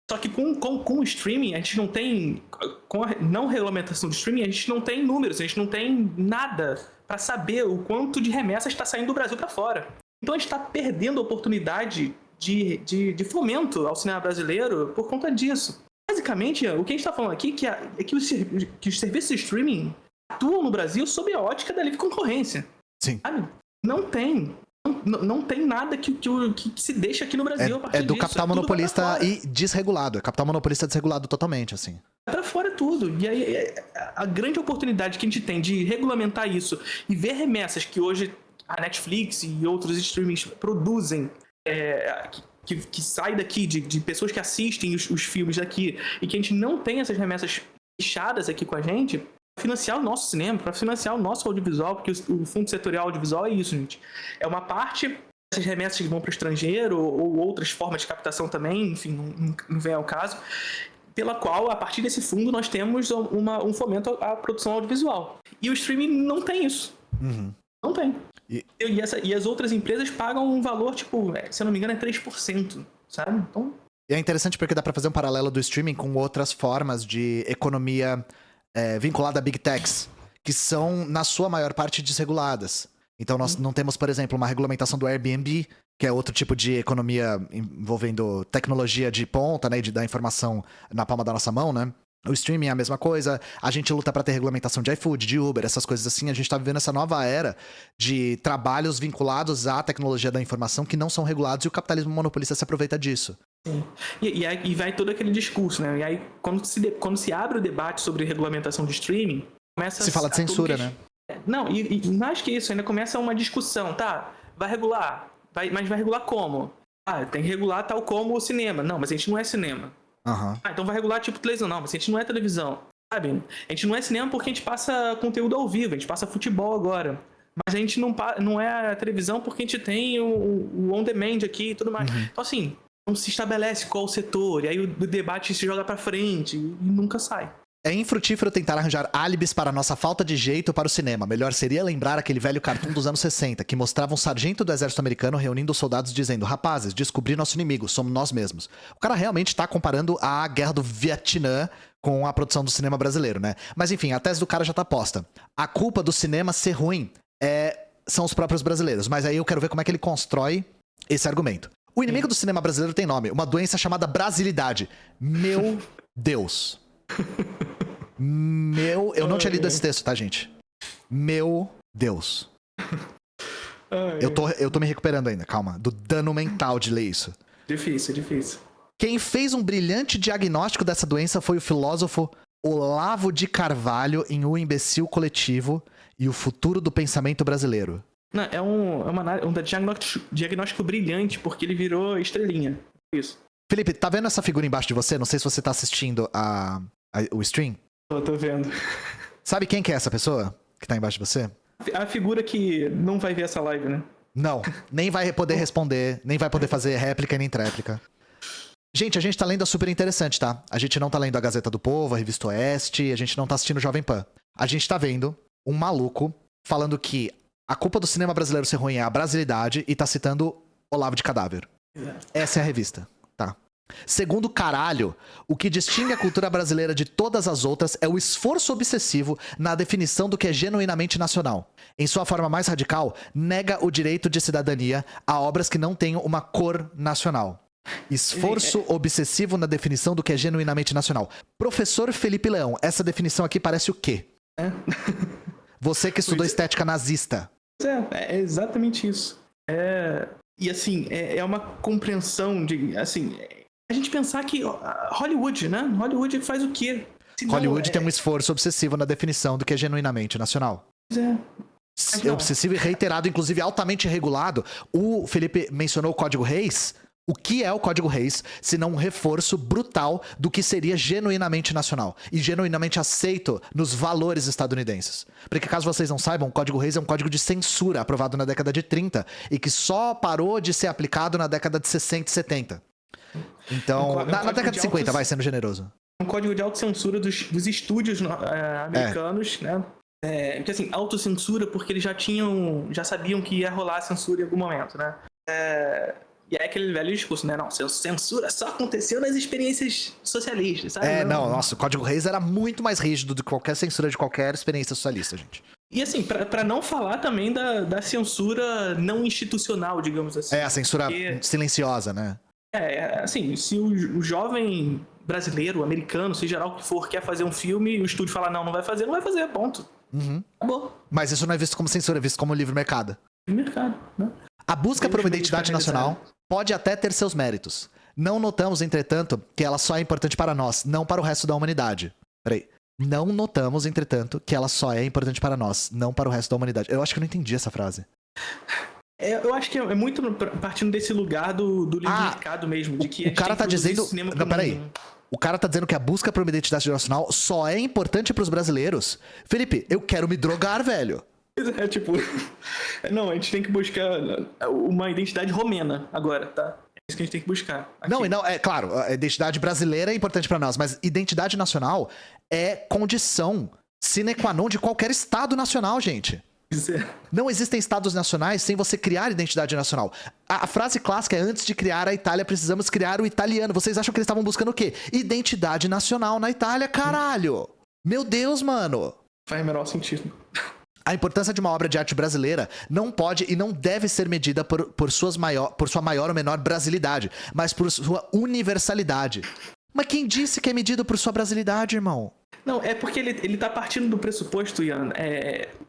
só que com o streaming a gente não tem, com a não regulamentação do streaming, a gente não tem números, a gente não tem nada para saber o quanto de remessas está saindo do Brasil para fora. Então a gente está perdendo a oportunidade de fomento ao cinema brasileiro por conta disso. Basicamente, o que a gente está falando aqui é que os serviços de streaming atuam no Brasil sob a ótica da livre concorrência. Sim. Sabe? Não tem nada que se deixa aqui no Brasil a partir disso. É do capital monopolista e desregulado. É capital monopolista desregulado totalmente, assim. Pra fora tudo. E aí, a grande oportunidade que a gente tem de regulamentar isso e ver remessas que hoje a Netflix e outros streamings produzem, que saem daqui, de pessoas que assistem os filmes daqui, e que a gente não tem essas remessas fechadas aqui com a gente, para financiar o nosso cinema, para financiar o nosso audiovisual, porque o Fundo Setorial Audiovisual é isso, gente. É uma parte dessas remessas que vão para o estrangeiro, ou outras formas de captação também, enfim, não vem ao caso, pela qual, a partir desse fundo, nós temos um fomento à produção audiovisual. E o streaming não tem isso. Uhum. Não tem. E as outras empresas pagam um valor, tipo, se eu não me engano, é 3%, sabe? Então... E é interessante porque dá pra fazer um paralelo do streaming com outras formas de economia vinculada a Big Techs, que são, na sua maior parte, desreguladas. Então nós não temos, por exemplo, uma regulamentação do Airbnb, que é outro tipo de economia envolvendo tecnologia de ponta, né, e de dar informação na palma da nossa mão, né? O streaming é a mesma coisa, a gente luta pra ter regulamentação de iFood, de Uber, essas coisas assim. A gente tá vivendo essa nova era de trabalhos vinculados à tecnologia da informação que não são regulados, e o capitalismo monopolista se aproveita disso. Sim. E vai todo aquele discurso, né? E aí, quando se abre o debate sobre regulamentação de streaming, começa... Se fala de censura, né? Não, e mais que isso, ainda começa uma discussão, tá? Vai regular, mas vai regular como? Tem que regular tal como o cinema. Não, mas a gente não é cinema. Uhum. Então vai regular tipo televisão. Não, mas a gente não é televisão, sabe? A gente não é cinema porque a gente passa conteúdo ao vivo, a gente passa futebol agora. Mas a gente não é a televisão porque a gente tem o on-demand aqui e tudo mais. Uhum. Então assim, não se estabelece qual o setor, e aí o debate se joga pra frente e nunca sai. É infrutífero tentar arranjar álibis para a nossa falta de jeito para o cinema. Melhor seria lembrar aquele velho cartoon dos anos 60, que mostrava um sargento do exército americano reunindo os soldados dizendo: rapazes, descobri nosso inimigo, somos nós mesmos. O cara realmente tá comparando a guerra do Vietnã com a produção do cinema brasileiro, né? Mas enfim, a tese do cara já tá posta. A culpa do cinema ser ruim é são os próprios brasileiros. Mas aí eu quero ver como é que ele constrói esse argumento. O inimigo do cinema brasileiro tem nome. Uma doença chamada brasilidade. Meu Deus. Eu não tinha lido esse texto, tá, gente? Meu Deus. Eu tô me recuperando ainda, calma. Do dano mental de ler isso. Difícil. Quem fez um brilhante diagnóstico dessa doença foi o filósofo Olavo de Carvalho em O Imbecil Coletivo e o Futuro do Pensamento Brasileiro. Não, é um diagnóstico brilhante, porque ele virou estrelinha. Isso. Felipe, tá vendo essa figura embaixo de você? Não sei se você tá assistindo o stream. Tô vendo. Sabe quem que é essa pessoa que tá embaixo de você? A figura que não vai ver essa live, né? Não, nem vai poder responder, nem vai poder fazer réplica nem tréplica. Gente, a gente tá lendo a Super Interessante, tá? A gente não tá lendo a Gazeta do Povo, a Revista Oeste, a gente não tá assistindo Jovem Pan. A gente tá vendo um maluco falando que a culpa do cinema brasileiro ser ruim é a brasilidade e tá citando Olavo de Cadáver. Essa é a revista, tá? Segundo Caralho, o que distingue a cultura brasileira de todas as outras é o esforço obsessivo na definição do que é genuinamente nacional. Em sua forma mais radical, nega o direito de cidadania a obras que não tenham uma cor nacional. Esforço obsessivo na definição do que é genuinamente nacional. Professor Felipe Leão, essa definição aqui parece o quê? Você que estudou estética nazista. É exatamente isso. E assim, é uma compreensão de, assim, a gente pensar que Hollywood, né? Hollywood faz o quê? Hollywood tem um esforço obsessivo na definição do que é genuinamente nacional. É obsessivo e reiterado, inclusive altamente regulado. O Felipe mencionou o Código Reis. O que é o Código Reis, se não um reforço brutal do que seria genuinamente nacional e genuinamente aceito nos valores estadunidenses? Porque caso vocês não saibam, o Código Reis é um código de censura aprovado na década de 30 e que só parou de ser aplicado na década de 60 e 70. Então, na década de 50, vai sendo generoso. Um código de autocensura dos estúdios americanos, né? Porque assim, autocensura porque eles já sabiam que ia rolar censura em algum momento, né? E é aquele velho discurso, né? Não, censura só aconteceu nas experiências socialistas, sabe? Nossa, o Código Reis era muito mais rígido do que qualquer censura de qualquer experiência socialista, gente. E assim, pra não falar também da censura não institucional, digamos assim. A censura silenciosa, né? Assim, se o jovem brasileiro, americano, seja geral o que for, quer fazer um filme e o estúdio fala não vai fazer, ponto. Acabou. Mas isso não é visto como censura, é visto como livre mercado. Livre mercado, né? A busca por uma identidade nacional pode até ter seus méritos. Não notamos, entretanto, que ela só é importante para nós, não para o resto da humanidade. Peraí. Não notamos, entretanto, que ela só é importante para nós, não para o resto da humanidade. Eu acho que eu não entendi essa frase. Eu acho que é muito partindo desse lugar do livre mercado mesmo, de que o cara tá dizendo... Não, peraí. O cara tá dizendo que a busca por uma identidade nacional só é importante pros brasileiros. Felipe, eu quero me drogar, velho. Não, a gente tem que buscar uma identidade romena agora, tá? É isso que a gente tem que buscar. Aqui. Não, é claro, a identidade brasileira é importante pra nós, mas identidade nacional é condição sine qua non de qualquer estado nacional, gente. Não existem estados nacionais sem você criar identidade nacional. A frase clássica é: antes de criar a Itália, precisamos criar o italiano. Vocês acham que eles estavam buscando o quê? Identidade nacional na Itália, caralho! Meu Deus, mano! Faz o menor sentido. A importância de uma obra de arte brasileira não pode e não deve ser medida por sua maior ou menor brasilidade, mas por sua universalidade. Mas quem disse que é medido por sua brasilidade, irmão? Não, é porque ele tá partindo do pressuposto, Ian,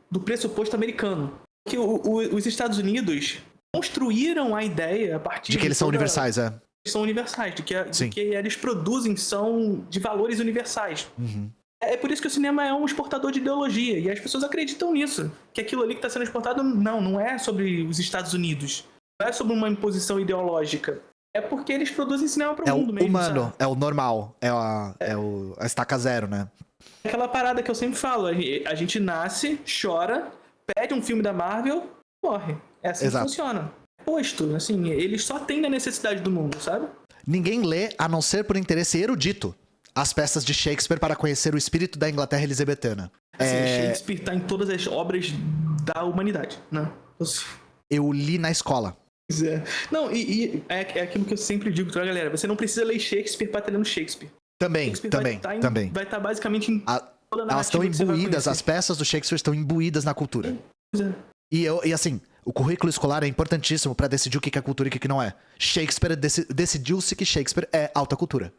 do pressuposto americano. Que os Estados Unidos construíram a ideia a partir de que eles são universais, Eles são universais, de que eles produzem são de valores universais. Uhum. É por isso que o cinema é um exportador de ideologia, e as pessoas acreditam nisso. Que aquilo ali que está sendo exportado, não é sobre os Estados Unidos. Não é sobre uma imposição ideológica. É porque eles produzem cinema para o mundo mesmo. É o humano, sabe? É o normal, é a estaca zero, né? Aquela parada que eu sempre falo, a gente nasce, chora, pede um filme da Marvel, morre. É assim que funciona. Posto, assim, eles só têm a necessidade do mundo, sabe? Ninguém lê, a não ser por interesse erudito, as peças de Shakespeare para conhecer o espírito da Inglaterra elisabetana. Shakespeare tá em todas as obras da humanidade, né? Eu li na escola. Não, e é aquilo que eu sempre digo pra galera: você não precisa ler Shakespeare pra estar lendo Shakespeare. Também. Vai estar basicamente em toda a elas estão imbuídas, as peças do Shakespeare estão imbuídas na cultura. E assim, o currículo escolar é importantíssimo pra decidir o que é cultura e o que não é. Shakespeare decidiu-se que Shakespeare é alta cultura.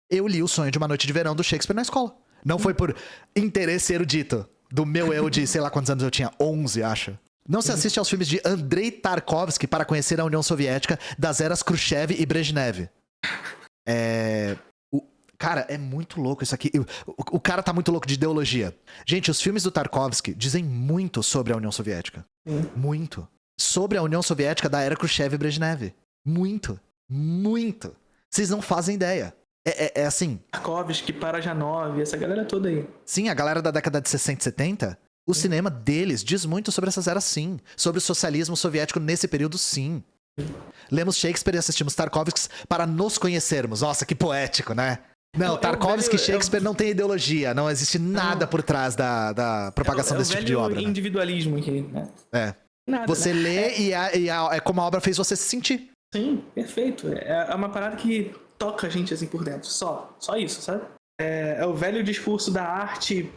Eu li O Sonho de uma Noite de Verão do Shakespeare na escola. Não foi por interesse erudito do meu eu de sei lá quantos anos eu tinha, 11, acho. Não se assiste aos filmes de Andrei Tarkovsky para conhecer a União Soviética das eras Khrushchev e Brezhnev. Cara, é muito louco isso aqui. O cara tá muito louco de ideologia. Gente, os filmes do Tarkovsky dizem muito sobre a União Soviética. Muito. Sobre a União Soviética da era Khrushchev e Brezhnev. Muito. Muito. Vocês não fazem ideia. É assim... Tarkovsky, Parajanov, essa galera toda aí. Sim, a galera da década de 60 e 70, o cinema deles diz muito sobre essas eras, sim. Sobre o socialismo soviético nesse período, sim. Lemos Shakespeare e assistimos Tarkovsky para nos conhecermos. Nossa, que poético, né? Não, Tarkovsky e Shakespeare não tem ideologia. Não existe nada por trás da propagação desse tipo de obra. É o individualismo aqui, né? Nada, você lê e é como a obra fez você se sentir. Sim, perfeito. É uma parada que toca a gente assim por dentro. Só isso, sabe? É o velho discurso da arte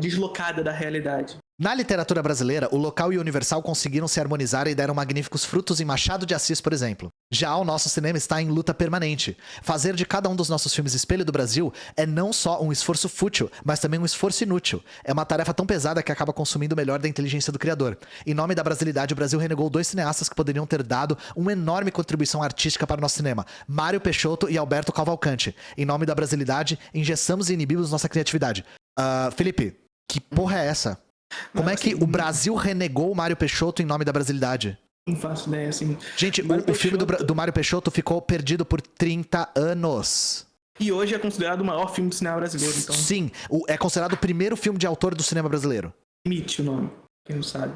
deslocada da realidade. Na literatura brasileira, o local e o universal conseguiram se harmonizar e deram magníficos frutos em Machado de Assis, por exemplo. Já o nosso cinema está em luta permanente. Fazer de cada um dos nossos filmes espelho do Brasil é não só um esforço fútil, mas também um esforço inútil. É uma tarefa tão pesada que acaba consumindo o melhor da inteligência do criador. Em nome da brasilidade, o Brasil renegou 2 cineastas que poderiam ter dado uma enorme contribuição artística para o nosso cinema: Mário Peixoto e Alberto Cavalcante. Em nome da brasilidade, engessamos e inibimos nossa criatividade. Felipe, que porra é essa? Como é que o Brasil renegou o Mário Peixoto em nome da brasilidade? Não faço ideia, assim. Gente, o filme do Mário Peixoto ficou perdido por 30 anos. E hoje é considerado o maior filme do cinema brasileiro, então. Sim, é considerado o primeiro filme de autor do cinema brasileiro. Limite o nome, quem não sabe.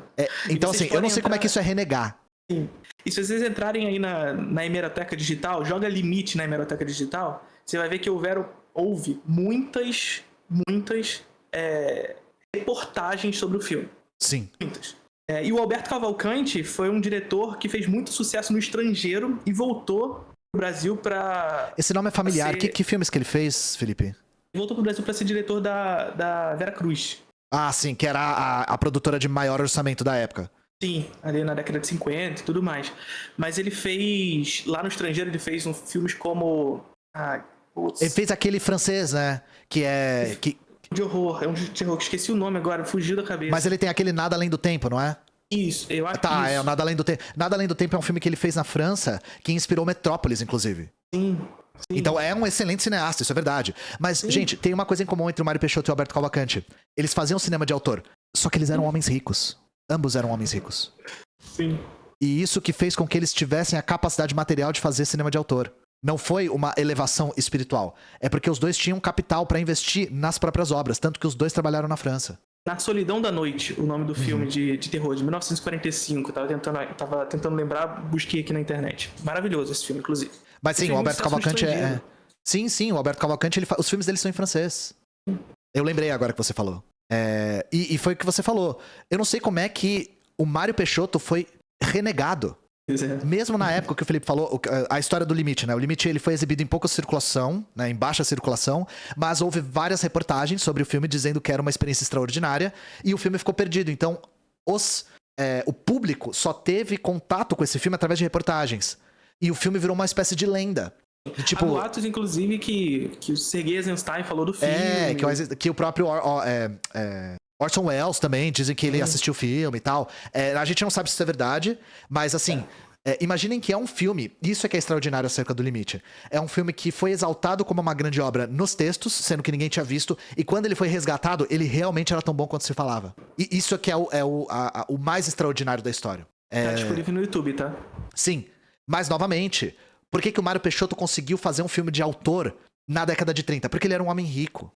Então, assim, eu não sei como é que isso é renegar. Sim. E se vocês entrarem aí na hemeroteca digital, joga Limite na hemeroteca digital, você vai ver que houve muitas reportagens sobre o filme. Sim. Muitas. E o Alberto Cavalcanti foi um diretor que fez muito sucesso no estrangeiro e voltou pro Brasil pra... Esse nome é familiar. Que filmes que ele fez, Felipe? Voltou pro Brasil pra ser diretor da Vera Cruz. Ah, sim, que era a produtora de maior orçamento da época. Sim, ali na década de 50 e tudo mais. Mas ele fez... Lá no estrangeiro ele fez filmes como... Ele fez aquele francês, né? Que é... De horror, é um de terror, que esqueci o nome agora, fugiu da cabeça. Mas ele tem aquele Nada Além do Tempo, não é? Isso, eu acho que Tá, isso. é o Nada Além do Tempo. Nada Além do Tempo é um filme que ele fez na França, que inspirou Metrópolis, inclusive. Sim. Então é um excelente cineasta, isso é verdade. Mas, gente, tem uma coisa em comum entre o Mário Peixoto e o Alberto Cavalcanti. Eles faziam cinema de autor, só que eles eram homens ricos. Ambos eram homens ricos. Sim. E isso que fez com que eles tivessem a capacidade material de fazer cinema de autor. Não foi uma elevação espiritual. É porque os dois tinham capital pra investir nas próprias obras, tanto que os dois trabalharam na França. Na Solidão da Noite, o nome do filme de terror, de 1945. Eu tava tentando lembrar, busquei aqui na internet. Maravilhoso esse filme, inclusive. Mas sim, o Alberto Cavalcanti Sim, o Alberto Cavalcanti, os filmes dele são em francês. Eu lembrei agora que você falou. E foi o que você falou. Eu não sei como é que o Mário Peixoto foi renegado. Mesmo na época que o Felipe falou, a história do Limite, né? O Limite ele foi exibido em pouca circulação, né? Em baixa circulação, mas houve várias reportagens sobre o filme dizendo que era uma experiência extraordinária e o filme ficou perdido. Então, o público só teve contato com esse filme através de reportagens. E o filme virou uma espécie de lenda. Há boatos, inclusive, que o Sergei Eisenstein falou do filme. Que o próprio Orson Welles também, dizem que ele assistiu o filme e tal. A gente não sabe se isso é verdade, mas assim, imaginem que é um filme, isso é que é extraordinário acerca do Limite. É um filme que foi exaltado como uma grande obra nos textos, sendo que ninguém tinha visto, e quando ele foi resgatado, ele realmente era tão bom quanto se falava. E isso é que é o mais extraordinário da história. Tá disponível no YouTube, tá? Sim, mas novamente, por que o Mário Peixoto conseguiu fazer um filme de autor na década de 30? Porque ele era um homem rico.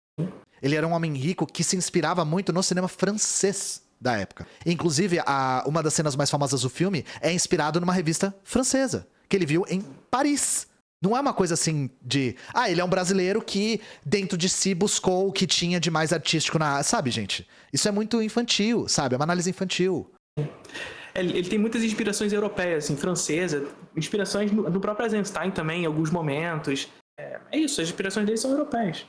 Ele era um homem rico que se inspirava muito no cinema francês da época. Inclusive, uma das cenas mais famosas do filme é inspirado numa revista francesa, que ele viu em Paris. Não é uma coisa assim de... ele é um brasileiro que dentro de si buscou o que tinha de mais artístico na... Sabe, gente? Isso é muito infantil, sabe? É uma análise infantil. Ele tem muitas inspirações europeias, assim, francesa. Inspirações do próprio Eisenstein também, em alguns momentos. É isso, as inspirações dele são europeias.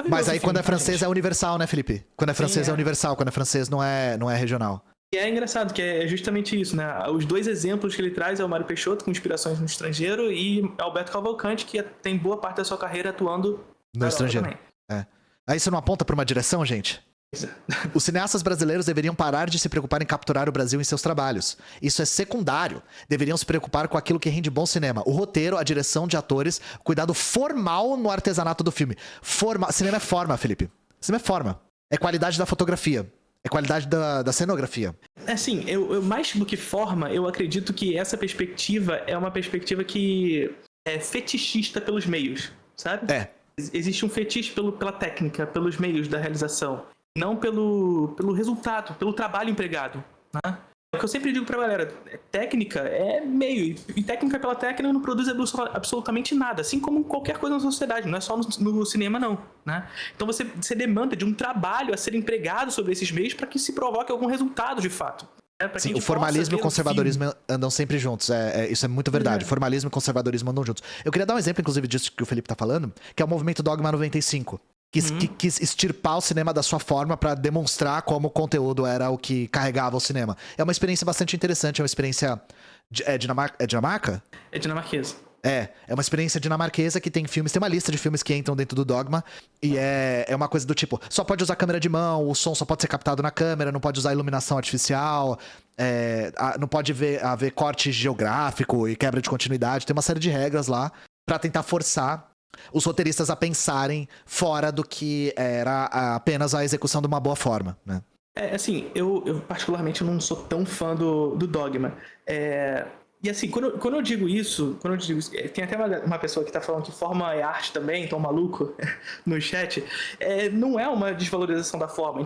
Mas aí quando é francês é universal, né, Felipe? Quando é francês é universal, quando é francês não é regional. E é engraçado que é justamente isso, né? Os dois exemplos que ele traz é o Mário Peixoto, com inspirações no estrangeiro, e Alberto Cavalcante, que tem boa parte da sua carreira atuando No estrangeiro. também. É. Aí isso não aponta pra uma direção, gente? Os cineastas brasileiros deveriam parar de se preocupar em capturar o Brasil em seus trabalhos. Isso é secundário. Deveriam se preocupar com aquilo que rende bom cinema. O roteiro, a direção de atores, cuidado formal no artesanato do filme. Cinema é forma, Felipe. Cinema é forma. É qualidade da fotografia. É qualidade da cenografia. Assim, eu mais do que forma, eu acredito que essa perspectiva é uma perspectiva que é fetichista pelos meios, sabe? É. Existe um fetiche pela técnica, pelos meios da realização, não pelo resultado, pelo trabalho empregado, né? É o que eu sempre digo pra galera, técnica é meio, e técnica pela técnica não produz absolutamente nada, assim como qualquer coisa na sociedade, não é só no cinema não, né? Então você demanda de um trabalho a ser empregado sobre esses meios para que se provoque algum resultado de fato. Sim, o formalismo e o conservadorismo andam sempre juntos, isso é muito verdade, formalismo e conservadorismo andam juntos. Eu queria dar um exemplo, inclusive, disso que o Felipe tá falando, que é o movimento Dogma 95. Que quis extirpar o cinema da sua forma pra demonstrar como o conteúdo era o que carregava o cinema. É uma experiência bastante interessante, é uma experiência... É Dinamarca? É dinamarquesa. É uma experiência dinamarquesa que tem filmes, tem uma lista de filmes que entram dentro do Dogma, e é uma coisa do tipo, só pode usar câmera de mão, o som só pode ser captado na câmera, não pode usar iluminação artificial, não pode haver corte geográfico e quebra de continuidade, tem uma série de regras lá pra tentar forçar os roteiristas a pensarem fora do que era apenas a execução de uma boa forma, né? Assim, eu particularmente não sou tão fã do Dogma. E assim, quando eu digo isso, tem até uma pessoa que tá falando que forma é arte também, então maluco, no chat, não é uma desvalorização da forma,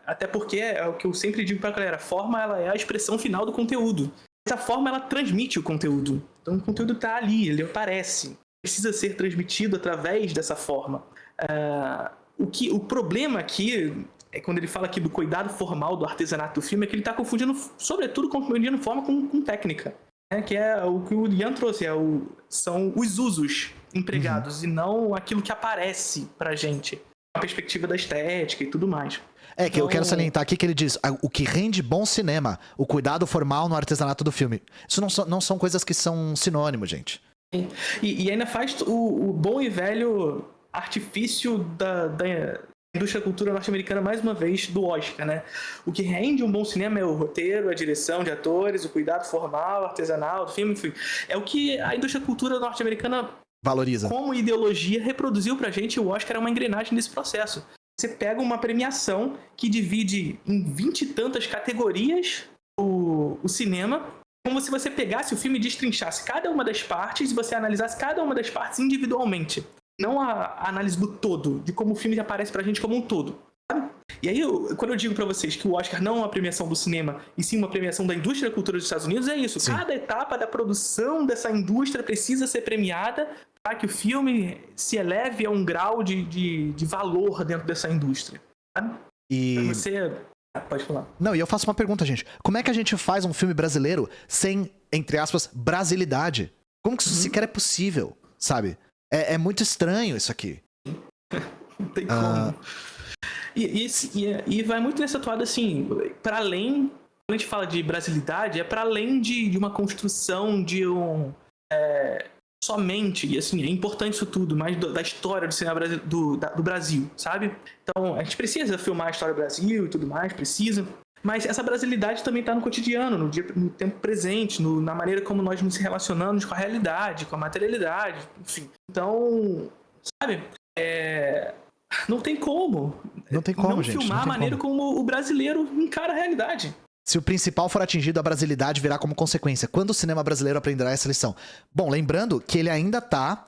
até porque é o que eu sempre digo pra galera, forma ela é a expressão final do conteúdo. Essa forma ela transmite o conteúdo, então o conteúdo tá ali, ele aparece. Precisa ser transmitido através dessa forma. O problema aqui, quando ele fala aqui do cuidado formal do artesanato do filme, é que ele está confundindo, sobretudo, confundindo forma com técnica. Que é o que o Ian trouxe, são os usos empregados e não aquilo que aparece pra gente. A perspectiva da estética e tudo mais. Que eu quero salientar aqui que ele diz o que rende bom cinema, o cuidado formal no artesanato do filme. Isso não são coisas que são sinônimos, gente. E ainda faz o bom e velho artifício da indústria da cultura norte-americana, mais uma vez, do Oscar, né? O que rende um bom cinema é o roteiro, a direção de atores, o cuidado formal, artesanal do filme, enfim. É o que a indústria da cultura norte-americana valoriza. Como ideologia reproduziu pra gente, o Oscar é uma engrenagem nesse processo. Você pega uma premiação que divide em 20 e tantas categorias o cinema, como se você pegasse o filme e destrinchasse cada uma das partes e você analisasse cada uma das partes individualmente. Não a análise do todo, de como o filme aparece pra gente como um todo. Sabe? E aí, quando eu digo pra vocês que o Oscar não é uma premiação do cinema, e sim uma premiação da indústria da cultura dos Estados Unidos, é isso. Sim. Cada etapa da produção dessa indústria precisa ser premiada para que o filme se eleve a um grau de valor dentro dessa indústria. Sabe? E... Pra você... Pode falar. Não, e eu faço uma pergunta, gente. Como é que a gente faz um filme brasileiro sem, entre aspas, brasilidade? Como que isso sequer é possível, sabe? É muito estranho isso aqui. Não tem como. E vai muito nessa toada, assim, para além... Quando a gente fala de brasilidade, é para além de uma construção de somente, e assim, é importante isso tudo, mas da história do cinema do Brasil, sabe? Então, a gente precisa filmar a história do Brasil e tudo mais, precisa. Mas essa brasilidade também está no cotidiano, no tempo presente, na maneira como nós nos relacionamos com a realidade, com a materialidade, enfim. Então, sabe? Não tem como. Não tem como, gente. Não filmar a maneira como o brasileiro encara a realidade. Se o principal for atingido, a brasilidade virá como consequência. Quando o cinema brasileiro aprenderá essa lição? Bom, lembrando que ele ainda tá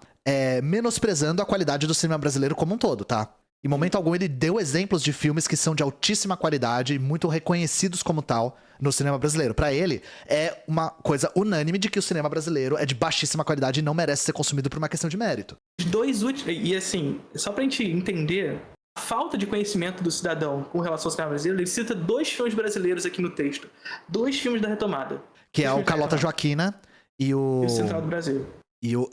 menosprezando a qualidade do cinema brasileiro como um todo, tá? Em momento algum ele deu exemplos de filmes que são de altíssima qualidade e muito reconhecidos como tal no cinema brasileiro. Pra ele, é uma coisa unânime de que o cinema brasileiro é de baixíssima qualidade e não merece ser consumido por uma questão de mérito. Os dois últimos... E assim, só pra gente entender... A falta de conhecimento do cidadão com relação ao cinema brasileiro, ele cita 2 filmes brasileiros aqui no texto. 2 filmes da retomada. Que é o Carlota Joaquina e o Central do Brasil.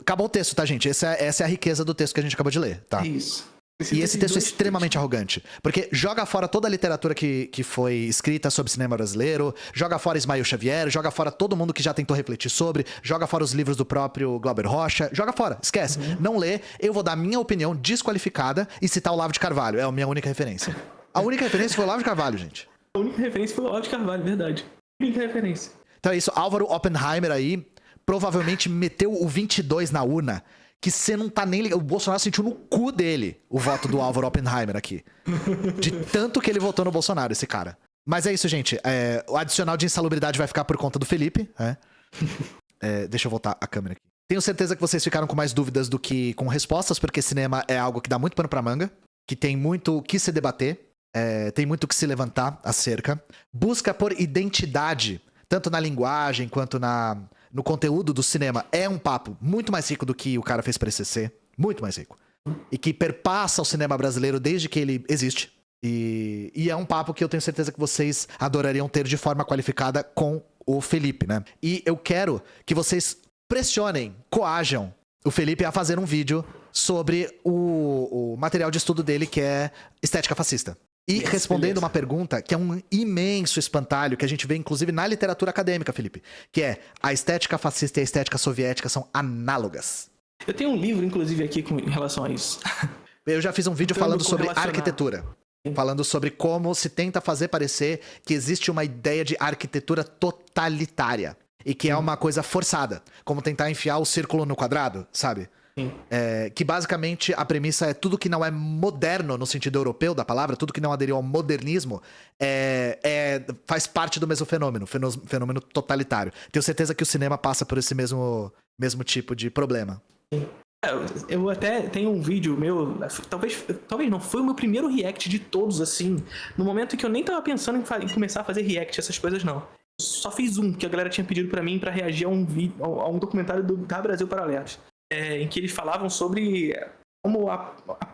Acabou o texto, tá, gente? Essa é a riqueza do texto que a gente acabou de ler, tá? Isso. E esse texto é extremamente arrogante. Porque joga fora toda a literatura que foi escrita sobre cinema brasileiro, joga fora Ismael Xavier, joga fora todo mundo que já tentou refletir sobre, joga fora os livros do próprio Glauber Rocha, joga fora, esquece. Não lê, eu vou dar minha opinião desqualificada e citar o Olavo de Carvalho. É a minha única referência. A única referência foi o Olavo de Carvalho, gente. A única referência foi o Olavo de Carvalho, verdade. A única referência. Então é isso, Álvaro Oppenheimer aí provavelmente meteu o 22 na urna, que você não tá nem ligado. O Bolsonaro sentiu no cu dele o voto do Álvaro Oppenheimer aqui. De tanto que ele votou no Bolsonaro, esse cara. Mas é isso, gente. O adicional de insalubridade vai ficar por conta do Felipe. Deixa eu voltar a câmera aqui. Tenho certeza que vocês ficaram com mais dúvidas do que com respostas, porque cinema é algo que dá muito pano pra manga, que tem muito o que se debater, tem muito o que se levantar acerca. Busca por identidade, tanto na linguagem quanto no conteúdo do cinema, é um papo muito mais rico do que o cara fez pra ECC. Muito mais rico. E que perpassa o cinema brasileiro desde que ele existe. E é um papo que eu tenho certeza que vocês adorariam ter de forma qualificada com o Felipe, né? E eu quero que vocês pressionem, coajam o Felipe a fazer um vídeo sobre o material de estudo dele, que é estética fascista. E respondendo uma pergunta que é um imenso espantalho que a gente vê inclusive na literatura acadêmica, Felipe, que é: a estética fascista e a estética soviética são análogas. Eu tenho um livro, inclusive, aqui em relação a isso. Eu já fiz um vídeo falando sobre arquitetura. Falando sobre como se tenta fazer parecer que existe uma ideia de arquitetura totalitária. E que é uma coisa forçada. Como tentar enfiar o círculo no quadrado, sabe? Que basicamente a premissa é tudo que não é moderno no sentido europeu da palavra, tudo que não aderiu ao modernismo faz parte do mesmo fenômeno totalitário. Tenho certeza que o cinema passa por esse mesmo tipo de problema. Eu até tenho um vídeo meu, talvez não, foi o meu primeiro react de todos, assim, no momento em que eu nem tava pensando em começar a fazer react, essas coisas não. Eu só fiz um que a galera tinha pedido pra mim pra reagir a um documentário da Brasil Paralelos. Em que eles falavam sobre como a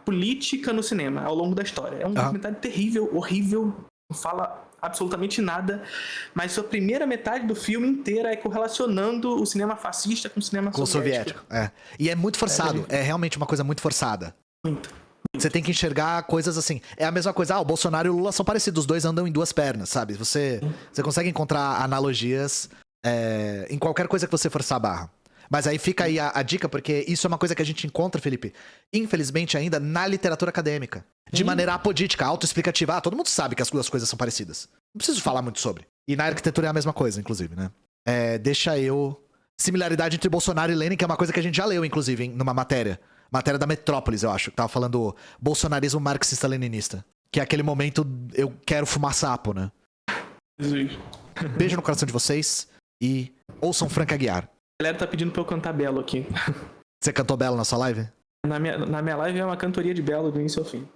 política no cinema ao longo da história. É um documentário terrível, horrível, não fala absolutamente nada, mas a primeira metade do filme inteira é correlacionando o cinema fascista com o cinema soviético. E é muito forçado, é realmente uma coisa muito forçada. Muito. Você tem que enxergar coisas assim. É a mesma coisa, o Bolsonaro e o Lula são parecidos, os dois andam em duas pernas, sabe? Você consegue encontrar analogias em qualquer coisa que você forçar a barra. Mas aí fica aí a dica, porque isso é uma coisa que a gente encontra, Felipe, infelizmente ainda na literatura acadêmica. De maneira apodítica, autoexplicativa. Todo mundo sabe que as duas coisas são parecidas. Não preciso falar muito sobre. E na arquitetura é a mesma coisa, inclusive, né? Similaridade entre Bolsonaro e Lenin, que é uma coisa que a gente já leu, inclusive, numa matéria. Matéria da Metrópolis, eu acho. Que tava falando bolsonarismo marxista-leninista. Que é aquele momento, eu quero fumar sapo, né? Beijo no coração de vocês e ouçam Franca Aguiar. A galera tá pedindo pra eu cantar Belo aqui. Você cantou Belo na sua live? Na minha live é uma cantoria de Belo do início ao fim.